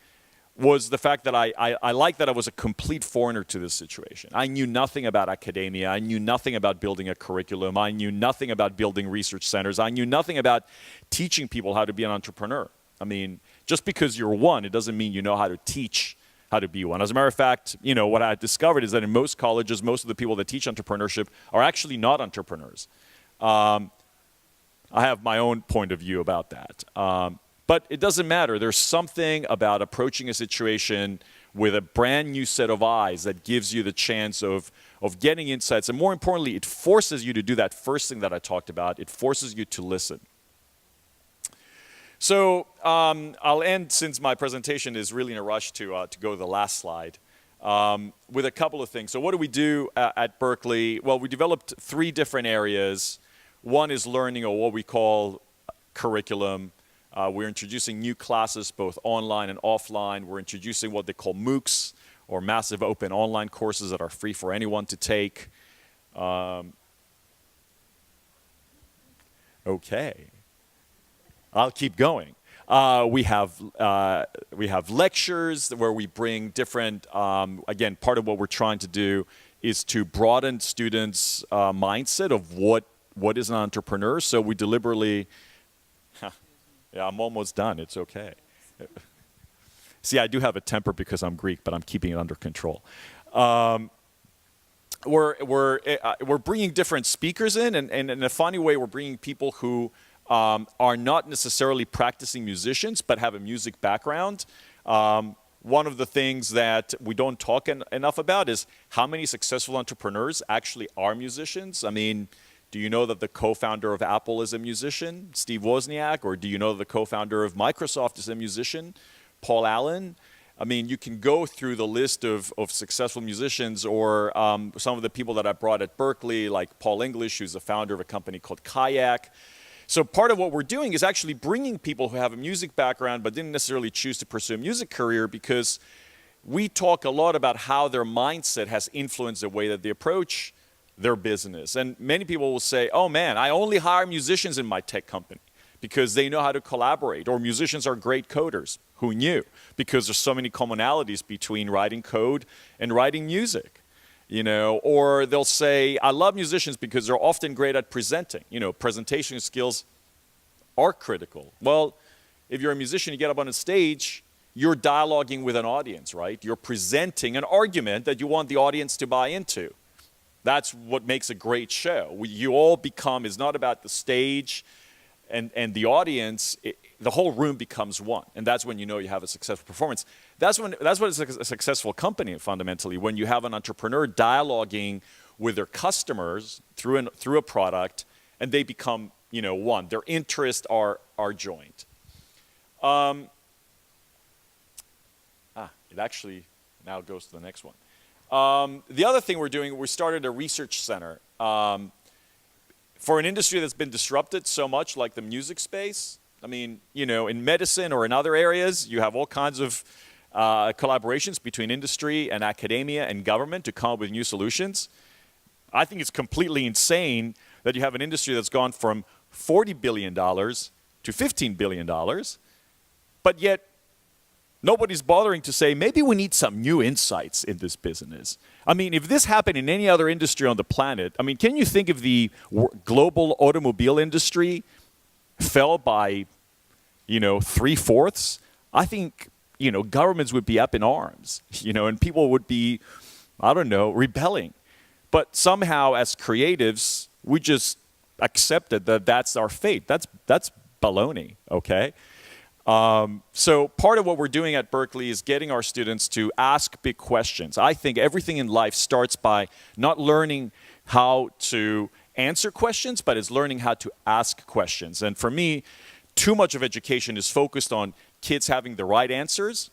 was the fact that I liked that I was a complete foreigner to this situation. I knew nothing about academia. I knew nothing about building a curriculum. I knew nothing about building research centers. I knew nothing about teaching people how to be an entrepreneur. I mean, just because you're one, it doesn't mean you know how to teach how to be one. As a matter of fact, what I discovered is that in most colleges, most of the people that teach entrepreneurship are actually not entrepreneurs. I have my own point of view about that. But it doesn't matter. There's something about approaching a situation with a brand new set of eyes that gives you the chance of getting insights. And more importantly, it forces you to do that first thing that I talked about. It forces you to listen. So I'll end, since my presentation is really in a rush to go to the last slide, with a couple of things. So what do we do at Berkeley? Well, we developed 3 different areas. One is learning, or what we call curriculum. We're introducing new classes, both online and offline. We're introducing what they call MOOCs, or massive open online courses that are free for anyone to take. Okay. I'll keep going. We have lectures where we bring different, again, part of what we're trying to do is to broaden students' mindset of what is an entrepreneur. So we deliberately, yeah, I'm almost done. It's okay. See, I do have a temper because I'm Greek, but I'm keeping it under control. We're bringing different speakers in, and in a funny way, we're bringing people who are not necessarily practicing musicians, but have a music background. One of the things that we don't talk enough about is how many successful entrepreneurs actually are musicians. I mean, do you know that the co-founder of Apple is a musician, Steve Wozniak? Or do you know that the co-founder of Microsoft is a musician, Paul Allen? I mean, you can go through the list of successful musicians, or some of the people that I brought at Berklee, like Paul English, who's the founder of a company called Kayak. So part of what we're doing is actually bringing people who have a music background but didn't necessarily choose to pursue a music career, because we talk a lot about how their mindset has influenced the way that they approach their business. And many people will say, oh man, I only hire musicians in my tech company because they know how to collaborate, or musicians are great coders. Who knew? Because there's so many commonalities between writing code and writing music. You know, or they'll say, I love musicians because they're often great at presenting. You know, presentation skills are critical. Well, if you're a musician, you get up on a stage, you're dialoguing with an audience, right? You're presenting an argument that you want the audience to buy into. That's what makes a great show. You all become, it's not about the stage and the audience, the whole room becomes one. And that's when you know you have a successful performance. That's what is a successful company, fundamentally, when you have an entrepreneur dialoguing with their customers through a product, and they become, you know, one. Their interests are joined. It actually now goes to the next one. The other thing we're doing, we started a research center. For an industry that's been disrupted so much, like the music space, I mean, you know, in medicine or in other areas, you have all kinds of collaborations between industry and academia and government to come up with new solutions. I think it's completely insane that you have an industry that's gone from $40 billion to $15 billion, but yet nobody's bothering to say, maybe we need some new insights in this business. I mean, if this happened in any other industry on the planet, I mean, can you think if the global automobile industry fell by, you know, 3/4? I think, you know, governments would be up in arms, you know, and people would be, I don't know, rebelling. But somehow, as creatives, we just accepted that that's our fate. That's baloney, okay? So part of what we're doing at Berklee is getting our students to ask big questions. I think everything in life starts by not learning how to answer questions, but it's learning how to ask questions. And for me, too much of education is focused on kids having the right answers,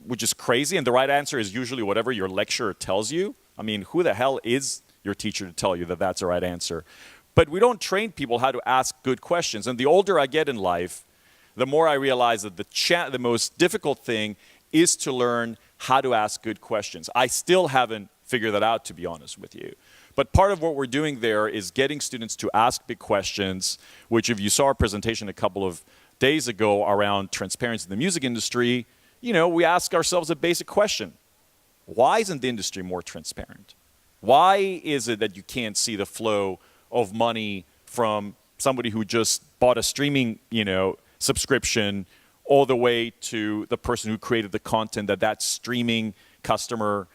which is crazy. And the right answer is usually whatever your lecturer tells you. I mean, who the hell is your teacher to tell you that that's the right answer? But we don't train people how to ask good questions. And the older I get in life, the more I realize that the most difficult thing is to learn how to ask good questions. I still haven't figured that out, to be honest with you. But part of what we're doing there is getting students to ask big questions, which if you saw our presentation a couple of days ago around transparency in the music industry, you know, we ask ourselves a basic question. Why isn't the industry more transparent? Why is it that you can't see the flow of money from somebody who just bought a streaming, you know, subscription all the way to the person who created the content that streaming customer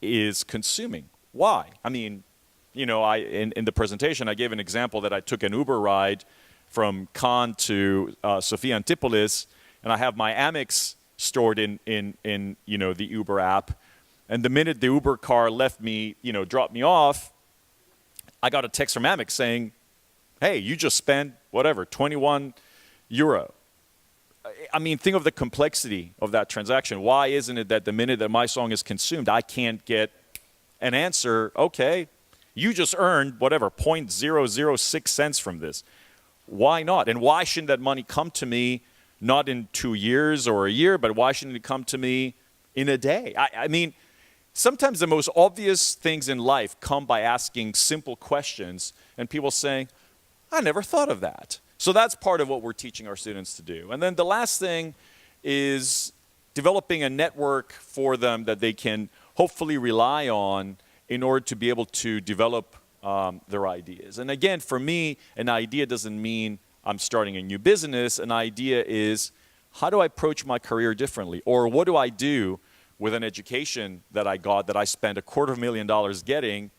is consuming? Why? I mean, you know, in the presentation, I gave an example that I took an Uber ride from Cannes to Sophia Antipolis, and I have my Amex stored in you know, the Uber app. And the minute the Uber car left me, you know, dropped me off, I got a text from Amex saying, hey, you just spent, whatever, 21 euro. I mean, think of the complexity of that transaction. Why isn't it that the minute that my song is consumed, I can't get an answer, okay, you just earned, whatever, 0.006 cents from this. Why not? And why shouldn't that money come to me not in 2 years or a year, but why shouldn't it come to me in a day? I mean, sometimes the most obvious things in life come by asking simple questions and people saying, I never thought of that. So that's part of what we're teaching our students to do. And then the last thing is developing a network for them that they can hopefully rely on in order to be able to develop their ideas. And again, for me, an idea doesn't mean I'm starting a new business. An idea is, how do I approach my career differently? Or what do I do with an education that I got, that I spent $250,000 getting,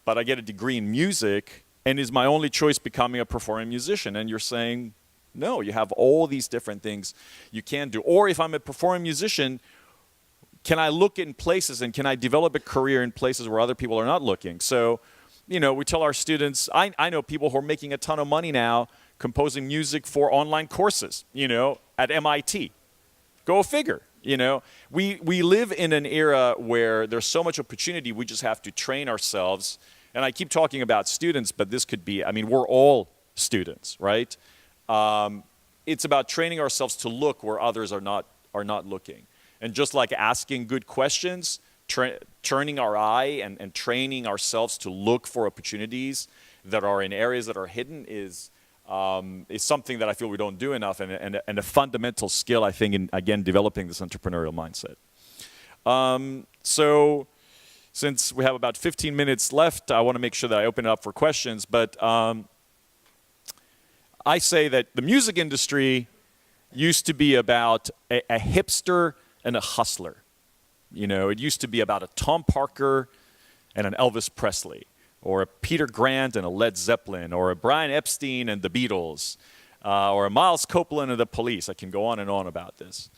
but I get a degree in music, and is my only choice becoming a performing musician? And you're saying, No, you have all these different things you can do. Or if I'm a performing musician, can I look in places and can I develop a career in places where other people are not looking? So, we tell our students, I know people who are making a ton of money now composing music for online courses, at MIT. Go figure, We live in an era where there's so much opportunity, we just have to train ourselves. And I keep talking about students, but this could be, we're all students, right? It's about training ourselves to look where others are not looking. And just like asking good questions, turning our eye and training ourselves to look for opportunities that are in areas that are hidden is something that I feel we don't do enough, and a fundamental skill, I think, in, again, developing this entrepreneurial mindset. So since we have about 15 minutes left, I want to make sure that I open it up for questions, but I say that the music industry used to be about a hipster and a hustler. It used to be about a Tom Parker and an Elvis Presley, or a Peter Grant and a Led Zeppelin, or a Brian Epstein and the Beatles, or a Miles Copeland and the Police. I can go on and on about this.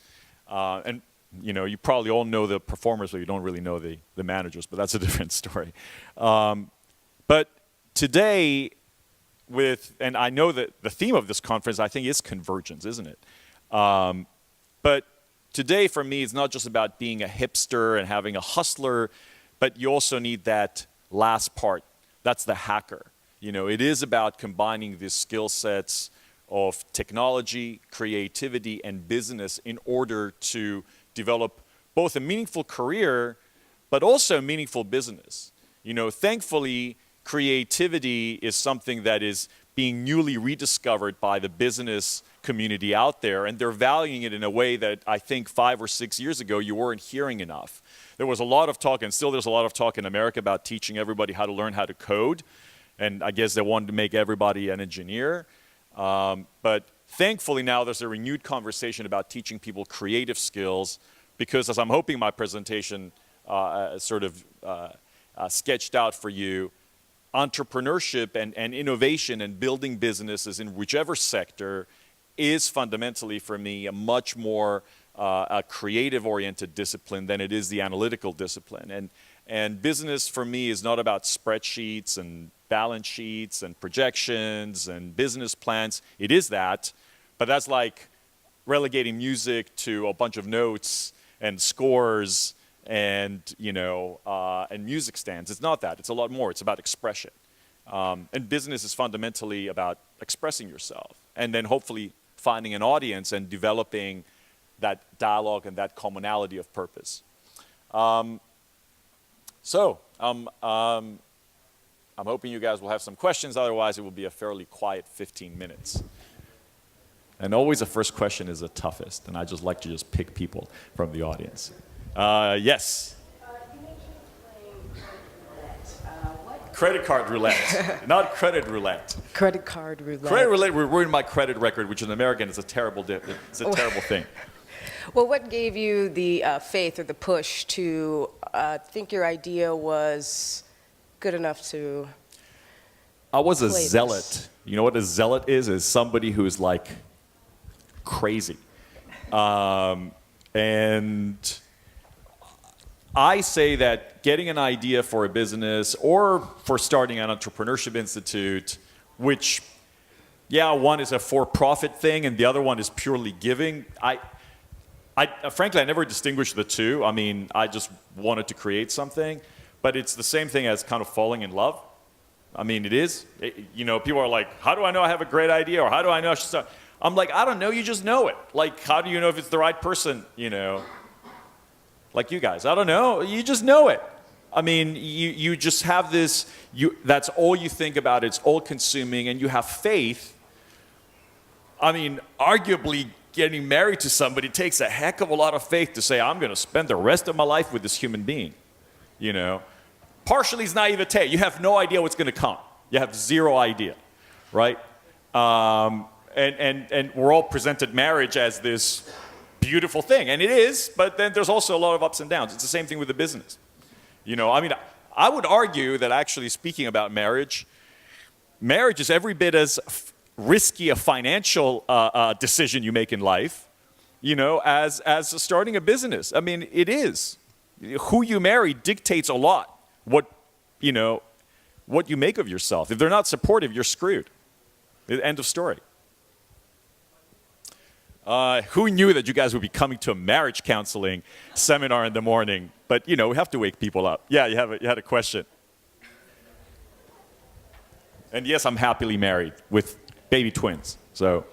And you probably all know the performers, but you don't really know the managers, but that's a different story. But today, and I know that the theme of this conference, I think, is convergence, isn't it? But today, for me, it's not just about being a hipster and having a hustler, but you also need that last part. That's the hacker. It is about combining these skill sets of technology, creativity, and business in order to develop both a meaningful career, but also a meaningful business. Thankfully, creativity is something that is being newly rediscovered by the business community out there, and they're valuing it in a way that I think 5 or 6 years ago you weren't hearing enough. There was a lot of talk, and still there's a lot of talk in America about teaching everybody how to learn how to code, and I guess they wanted to make everybody an engineer. But thankfully now there's a renewed conversation about teaching people creative skills, because as I'm hoping my presentation sketched out for you, entrepreneurship and innovation and building businesses in whichever sector is fundamentally, for me, a much more a creative-oriented discipline than it is the analytical discipline. And business, for me, is not about spreadsheets and balance sheets and projections and business plans. It is that, but that's like relegating music to a bunch of notes and scores and and music stands. It's not that. It's a lot more. It's about expression. And business is fundamentally about expressing yourself, and then hopefully finding an audience and developing that dialogue and that commonality of purpose. I'm hoping you guys will have some questions. Otherwise, it will be a fairly quiet 15 minutes. And always the first question is the toughest, and I just like to just pick people from the audience. Yes? You mentioned playing credit card roulette, not credit roulette. Credit card roulette. Credit roulette would ruin my credit record, which in American is a terrible thing. Well, what gave you the faith or the push to think your idea was good enough to I was a play zealot. this? You know what a zealot is? Is somebody who's like crazy. And I say that getting an idea for a business or for starting an entrepreneurship institute, which, one is a for-profit thing and the other one is purely giving. Frankly, I never distinguished the two. I just wanted to create something, but it's the same thing as kind of falling in love. It is. People are like, how do I know I have a great idea? Or how do I know I should start? I'm like, I don't know, you just know it. Like, how do you know if it's the right person, Like you guys, I don't know, you just know it. You just have this, that's all you think about, it's all consuming, and you have faith. Arguably, getting married to somebody takes a heck of a lot of faith to say, I'm going to spend the rest of my life with this human being, Partially it's naivete. You have no idea what's going to come. You have zero idea, right? And we're all presented marriage as this beautiful thing, and it is, but then there's also a lot of ups and downs. It's the same thing with the business. I would argue that actually speaking about marriage is every bit as risky a financial decision you make in life, as starting a business. I mean, it is. Who you marry dictates a lot what you make of yourself. If they're not supportive, you're screwed. End of story. Who knew that you guys would be coming to a marriage counseling seminar in the morning? But, we have to wake people up. Yeah, you had a question. And yes, I'm happily married with baby twins. So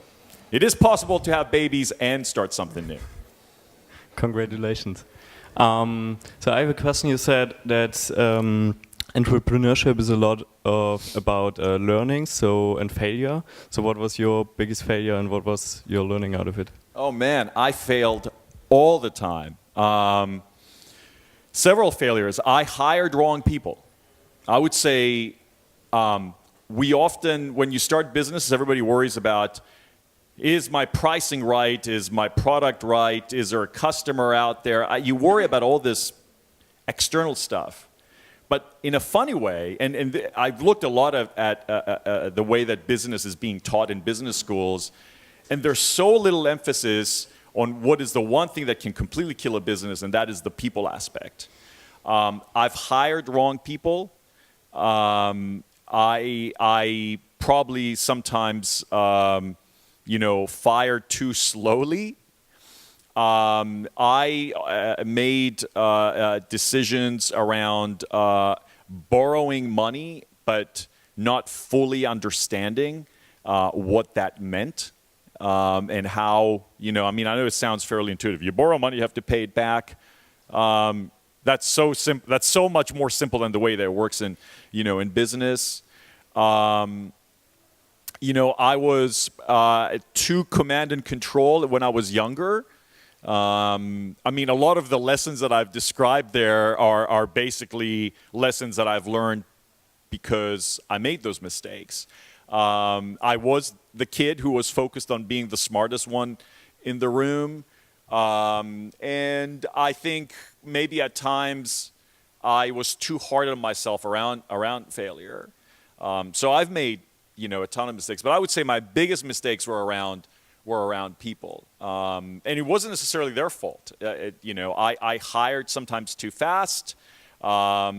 it is possible to have babies and start something new. Congratulations. So I have a question. You said that entrepreneurship is a lot about learning and failure. So what was your biggest failure and what was your learning out of it? Oh man, I failed all the time. Several failures. I hired wrong people. I would say we often, when you start businesses, everybody worries about, is my pricing right? Is my product right? Is there a customer out there? You worry about all this external stuff. But in a funny way, and I've looked a lot at the way that business is being taught in business schools, and there's so little emphasis on what is the one thing that can completely kill a business, and that is the people aspect. I've hired wrong people. I probably sometimes, fired too slowly. I made decisions around borrowing money, but not fully understanding what that meant and how, I know it sounds fairly intuitive. You borrow money, you have to pay it back. That's so simple. That's so much more simple than the way that it works in business. I was too command and control when I was younger. A lot of the lessons that I've described there are basically lessons that I've learned because I made those mistakes. I was the kid who was focused on being the smartest one in the room. And I think maybe at times I was too hard on myself around failure. So I've made, a ton of mistakes. But I would say my biggest mistakes were around people. And it wasn't necessarily their fault. I hired sometimes too fast. Or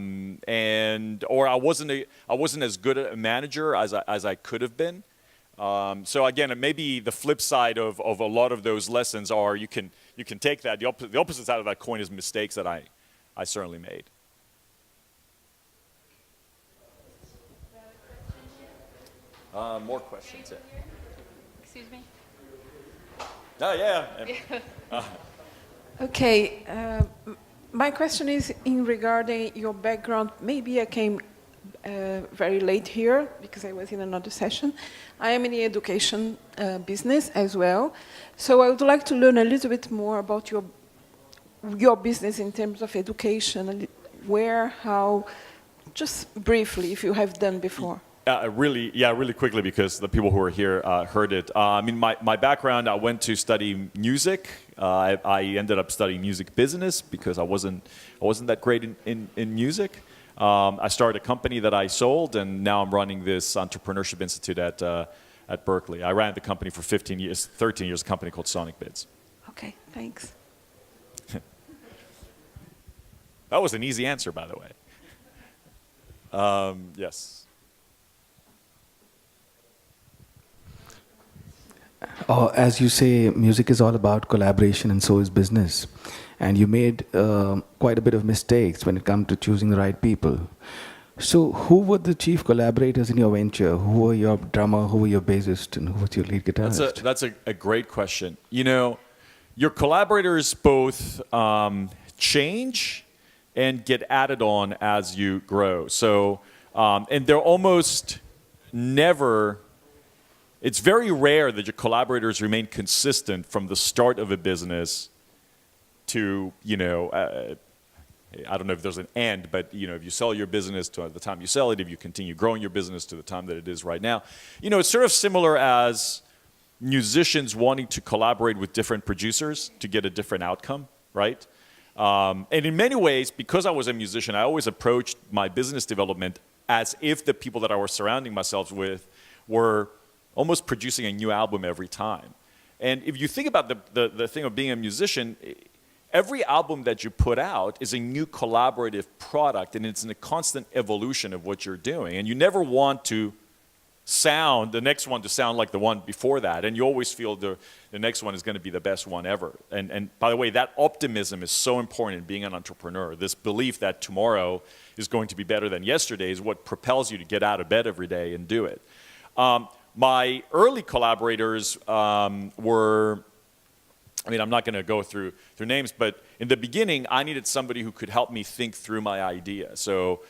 I wasn't as good a manager as I could have been. So again, maybe the flip side of a lot of those lessons are you can take that. The opposite side of that coin is mistakes that I certainly made. More questions. Yeah. Excuse me. Oh yeah. Okay. My question is in regarding your background. Maybe I came very late here because I was in another session. I am in the education business as well. So I would like to learn a little bit more about your business in terms of education, where, how, just briefly, if you have done before. Really quickly, because the people who are here heard it. My background, I went to study music. I ended up studying music business because I wasn't that great in music. I started a company that I sold, and now I'm running this Entrepreneurship Institute at Berkeley. I ran the company for 13 years, a company called Sonicbits. Okay, thanks. That was an easy answer, by the way. Yes. As you say, music is all about collaboration, and so is business. And you made quite a bit of mistakes when it comes to choosing the right people. So who were the chief collaborators in your venture? Who were your drummer, who were your bassist, and who was your lead guitarist? That's a great question. Your collaborators both change and get added on as you grow. So, and they're almost never... It's very rare that your collaborators remain consistent from the start of a business to, I don't know if there's an end, but, if you sell your business to the time you sell it, if you continue growing your business to the time that it is right now. It's sort of similar as musicians wanting to collaborate with different producers to get a different outcome, right? And in many ways, because I was a musician, I always approached my business development as if the people that I was surrounding myself with were almost producing a new album every time. And if you think about the thing of being a musician, every album that you put out is a new collaborative product, and it's in a constant evolution of what you're doing. And you never want to the next one to sound like the one before that, and you always feel the next one is going to be the best one ever. And by the way, that optimism is so important in being an entrepreneur. This belief that tomorrow is going to be better than yesterday is what propels you to get out of bed every day and do it. My early collaborators were, I mean, I'm not going to go through names, but in the beginning, I needed somebody who could help me think through my idea. So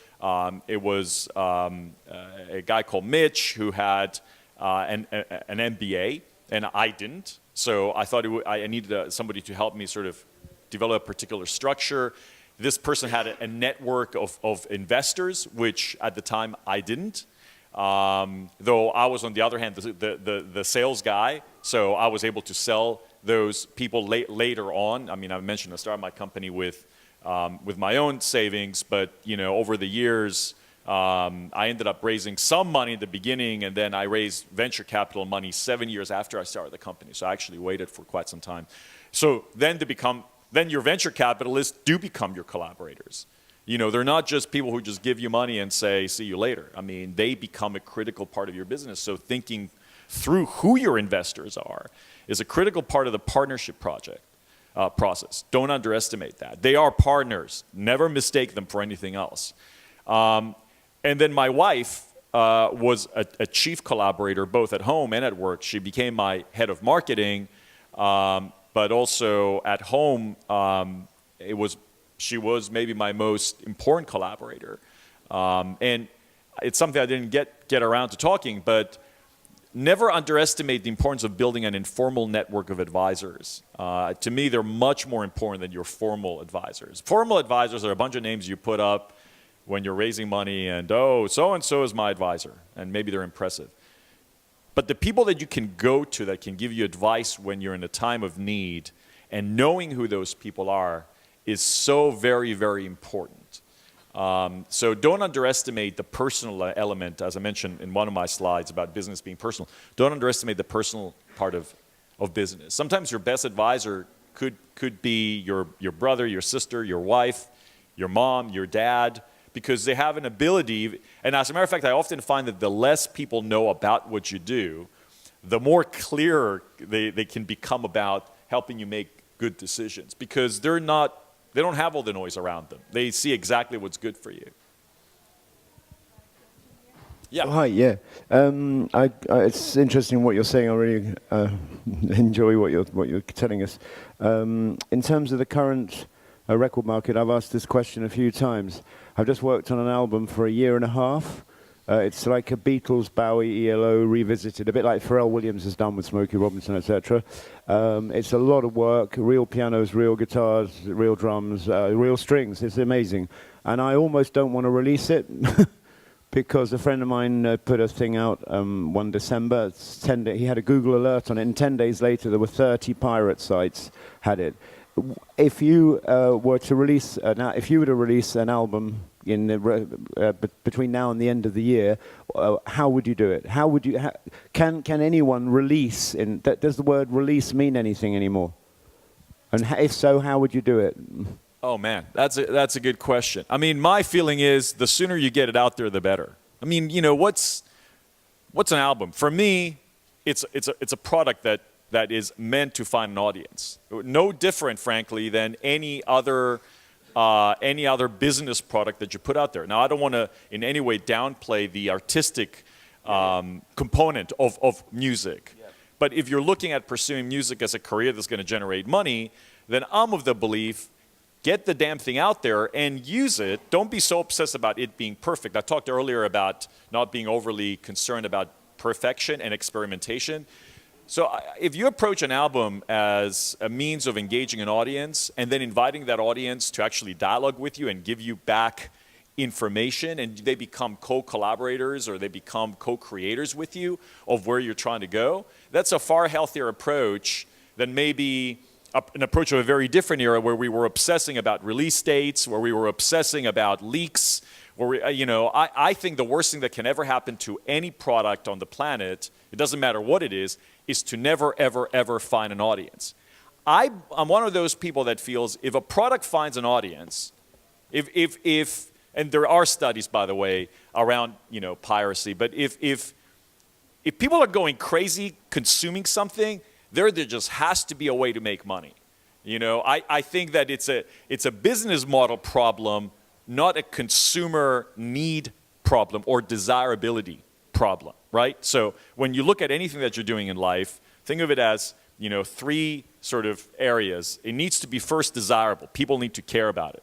it was a guy called Mitch who had an MBA, and I didn't. So I thought I needed somebody to help me sort of develop a particular structure. This person had a network of investors, which at the time I didn't. Though I was, on the other hand, the sales guy, so I was able to sell those people later on. I mean, I mentioned I started my company with my own savings, but over the years, I ended up raising some money at the beginning, and then I raised venture capital money 7 years after I started the company. So I actually waited for quite some time. So then your venture capitalists do become your collaborators. They're not just people who just give you money and say, see you later. I mean, they become a critical part of your business. So thinking through who your investors are is a critical part of the partnership process. Don't underestimate that. They are partners. Never mistake them for anything else. And then my wife was a chief collaborator, both at home and at work. She became my head of marketing, but also at home, she was maybe my most important collaborator. And it's something I didn't get around to talking, but never underestimate the importance of building an informal network of advisors. To me, they're much more important than your formal advisors. Formal advisors are a bunch of names you put up when you're raising money and, oh, so-and-so is my advisor, and maybe they're impressive. But the people that you can go to that can give you advice when you're in a time of need, and knowing who those people are is so very, very important. So don't underestimate the personal element, as I mentioned in one of my slides about business being personal. Don't underestimate the personal part of business. Sometimes your best advisor could be your brother, your sister, your wife, your mom, your dad, because they have an ability. And as a matter of fact, I often find that the less people know about what you do, the more clearer they can become about helping you make good decisions, because they don't have all the noise around them. They see exactly what's good for you. Yeah. Oh, hi, yeah. It's interesting what you're saying. I really enjoy what you're telling us. In terms of the current record market, I've asked this question a few times. I've just worked on an album for 1.5 years. It's like a Beatles, Bowie, ELO revisited, a bit like Pharrell Williams has done with Smokey Robinson, etc. It's a lot of work, real pianos, real guitars, real drums, real strings. It's amazing. And I almost don't want to release it because a friend of mine put a thing out one December. He had a Google alert on it, and 10 days later there were 30 pirate sites had it. If you were to release an album between now and the end of the year, how would you do it? Can anyone release? Does the word release mean anything anymore? And if so, how would you do it? Oh man, that's a good question. I mean, my feeling is the sooner you get it out there, the better. I mean, what's an album? For me, it's a product that is meant to find an audience. No different, frankly, than any other business product that you put out there. Now, I don't want to in any way downplay the artistic component of music. Yeah. But if you're looking at pursuing music as a career that's going to generate money, then I'm of the belief, get the damn thing out there and use it. Don't be so obsessed about it being perfect. I talked earlier about not being overly concerned about perfection and experimentation. So if you approach an album as a means of engaging an audience and then inviting that audience to actually dialogue with you and give you back information, and they become co-collaborators or they become co-creators with you of where you're trying to go, that's a far healthier approach than maybe an approach of a very different era where we were obsessing about release dates, where we were obsessing about leaks, I think the worst thing that can ever happen to any product on the planet, it doesn't matter what it is to never, ever, ever find an audience. I'm one of those people that feels if a product finds an audience, and there are studies, by the way, around piracy, but if people are going crazy consuming something, there just has to be a way to make money. I think that it's a business model problem, not a consumer need problem or desirability problem, right? So when you look at anything that you're doing in life, think of it as, three sort of areas. It needs to be first desirable. People need to care about it.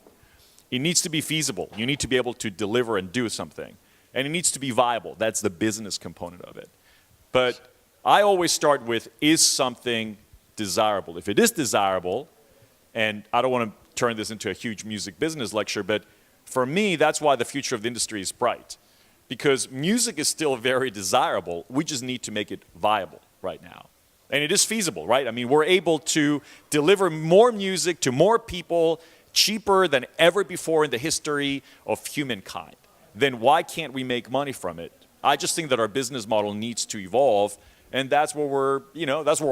It needs to be feasible. You need to be able to deliver and do something. And it needs to be viable. That's the business component of it. But I always start with, is something desirable? If it is desirable, and I don't want to turn this into a huge music business lecture, but for me, that's why the future of the industry is bright. Because music is still very desirable. We just need to make it viable right now. And it is feasible, right? I mean, we're able to deliver more music to more people cheaper than ever before in the history of humankind. Then why can't we make money from it? I just think that our business model needs to evolve, and that's what we're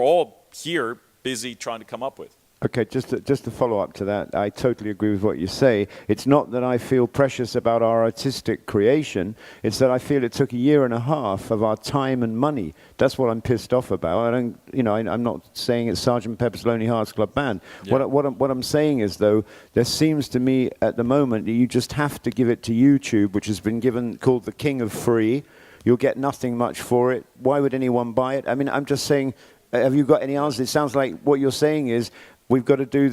all here busy trying to come up with. Okay, just to follow up to that, I totally agree with what you say. It's not that I feel precious about our artistic creation, it's that I feel it took 1.5 years of our time and money. That's what I'm pissed off about. I'm not saying it's Sgt. Pepper's Lonely Hearts Club Band. Yeah. What I'm saying is, though, there seems to me at the moment that you just have to give it to YouTube, which has been called the king of free. You'll get nothing much for it. Why would anyone buy it? I mean, I'm just saying, have you got any answers? It sounds like what you're saying is, we've got to do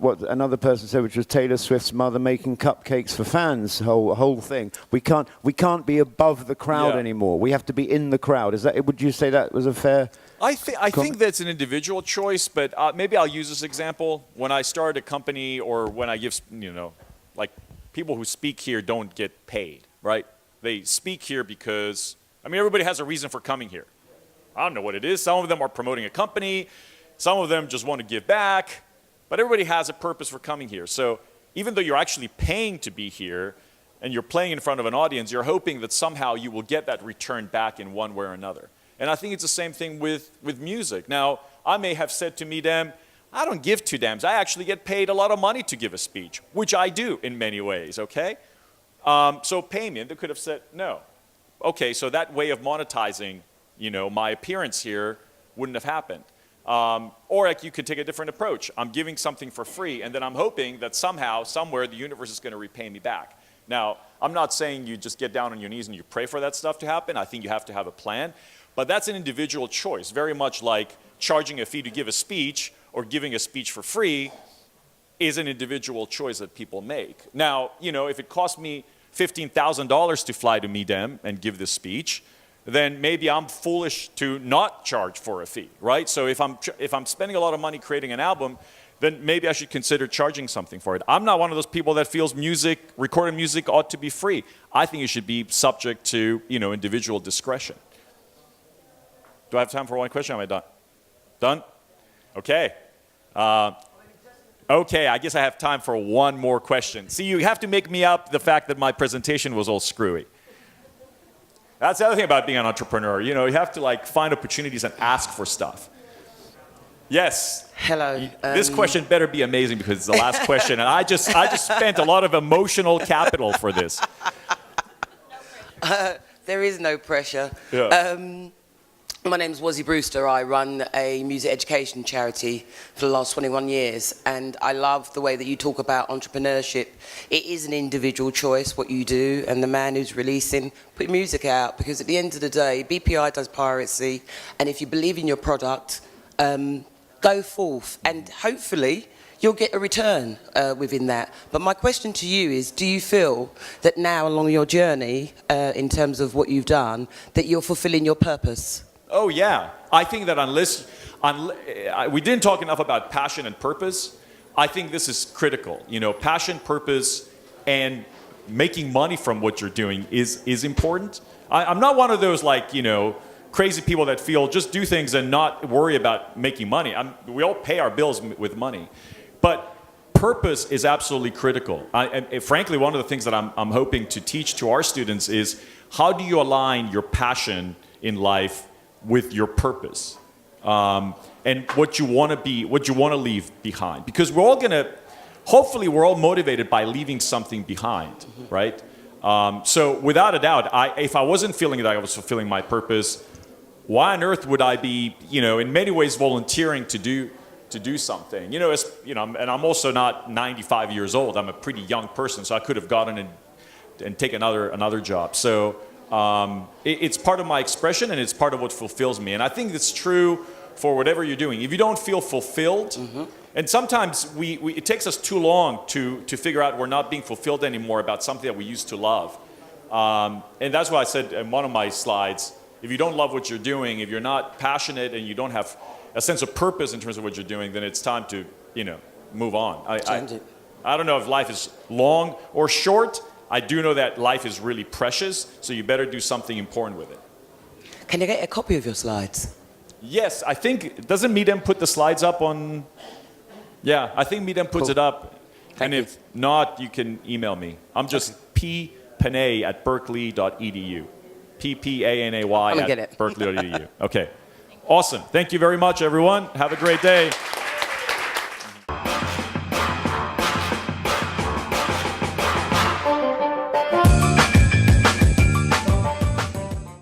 what another person said, which was Taylor Swift's mother making cupcakes for fans. Whole thing. We can't be above the crowd anymore. We have to be in the crowd. Would you say that was a fair? I think that's an individual choice, but maybe I'll use this example. When I started a company, or when I give, like people who speak here don't get paid, right? They speak here because everybody has a reason for coming here. I don't know what it is. Some of them are promoting a company. Some of them just want to give back, but everybody has a purpose for coming here. So even though you're actually paying to be here and you're playing in front of an audience, you're hoping that somehow you will get that return back in one way or another. And I think it's the same thing with music. Now, I may have said to Midem, I don't give two damns. I actually get paid a lot of money to give a speech, which I do in many ways, okay? So pay me. And they could have said no. Okay, so that way of monetizing, my appearance here wouldn't have happened. Or you could take a different approach. I'm giving something for free, and then I'm hoping that somehow, somewhere, the universe is going to repay me back. Now, I'm not saying you just get down on your knees and you pray for that stuff to happen. I think you have to have a plan. But that's an individual choice, very much like charging a fee to give a speech or giving a speech for free is an individual choice that people make. Now, if it cost me $15,000 to fly to Midem and give this speech, then maybe I'm foolish to not charge for a fee, right? So if I'm spending a lot of money creating an album, then maybe I should consider charging something for it. I'm not one of those people that feels recorded music ought to be free. I think it should be subject to, individual discretion. Do I have time for one question? Am I done? Done? Okay. Okay, I guess I have time for one more question. See, you have to make me up the fact that my presentation was all screwy. That's the other thing about being an entrepreneur. You have to find opportunities and ask for stuff. Yes. Hello. This question better be amazing because it's the last question, and I just spent a lot of emotional capital for this. There is no pressure. Yeah. My name's Wazzy Brewster. I run a music education charity for the last 21 years, and I love the way that you talk about entrepreneurship. It is an individual choice what you do, and the man who's releasing, put music out, because at the end of the day, BPI does piracy, and if you believe in your product, go forth, and hopefully you'll get a return within that. But my question to you is, do you feel that now along your journey, in terms of what you've done, that you're fulfilling your purpose? Oh, yeah. I think that we didn't talk enough about passion and purpose. I think this is critical. Passion, purpose, and making money from what you're doing is important. I'm not one of those, crazy people that feel just do things and not worry about making money. We all pay our bills with money. But purpose is absolutely critical. Frankly, one of the things that I'm hoping to teach to our students is how do you align your passion in life with your purpose, and what you want to be, what you want to leave behind. Because we're all gonna, hopefully, we're all motivated by leaving something behind, right? So without a doubt, if I wasn't feeling that I was fulfilling my purpose, why on earth would I be, in many ways volunteering to do something? And I'm also not 95 years old. I'm a pretty young person, so I could have gotten and take another job. So it's part of my expression, and it's part of what fulfills me. And I think it's true for whatever you're doing. If you don't feel fulfilled, and sometimes it takes us too long to figure out we're not being fulfilled anymore about something that we used to love. And that's why I said in one of my slides, if you don't love what you're doing, if you're not passionate and you don't have a sense of purpose in terms of what you're doing, then it's time to, move on. I don't know if life is long or short. I do know that life is really precious, so you better do something important with it. Can I get a copy of your slides? Yes, I think, doesn't Midem put the slides up on? Yeah, I think Midem puts it up. And if not, you can email me. I'm just Panay@berkeley.edu. PPANAY at berkeley.edu. Okay. Awesome. Thank you very much, everyone. Have a great day.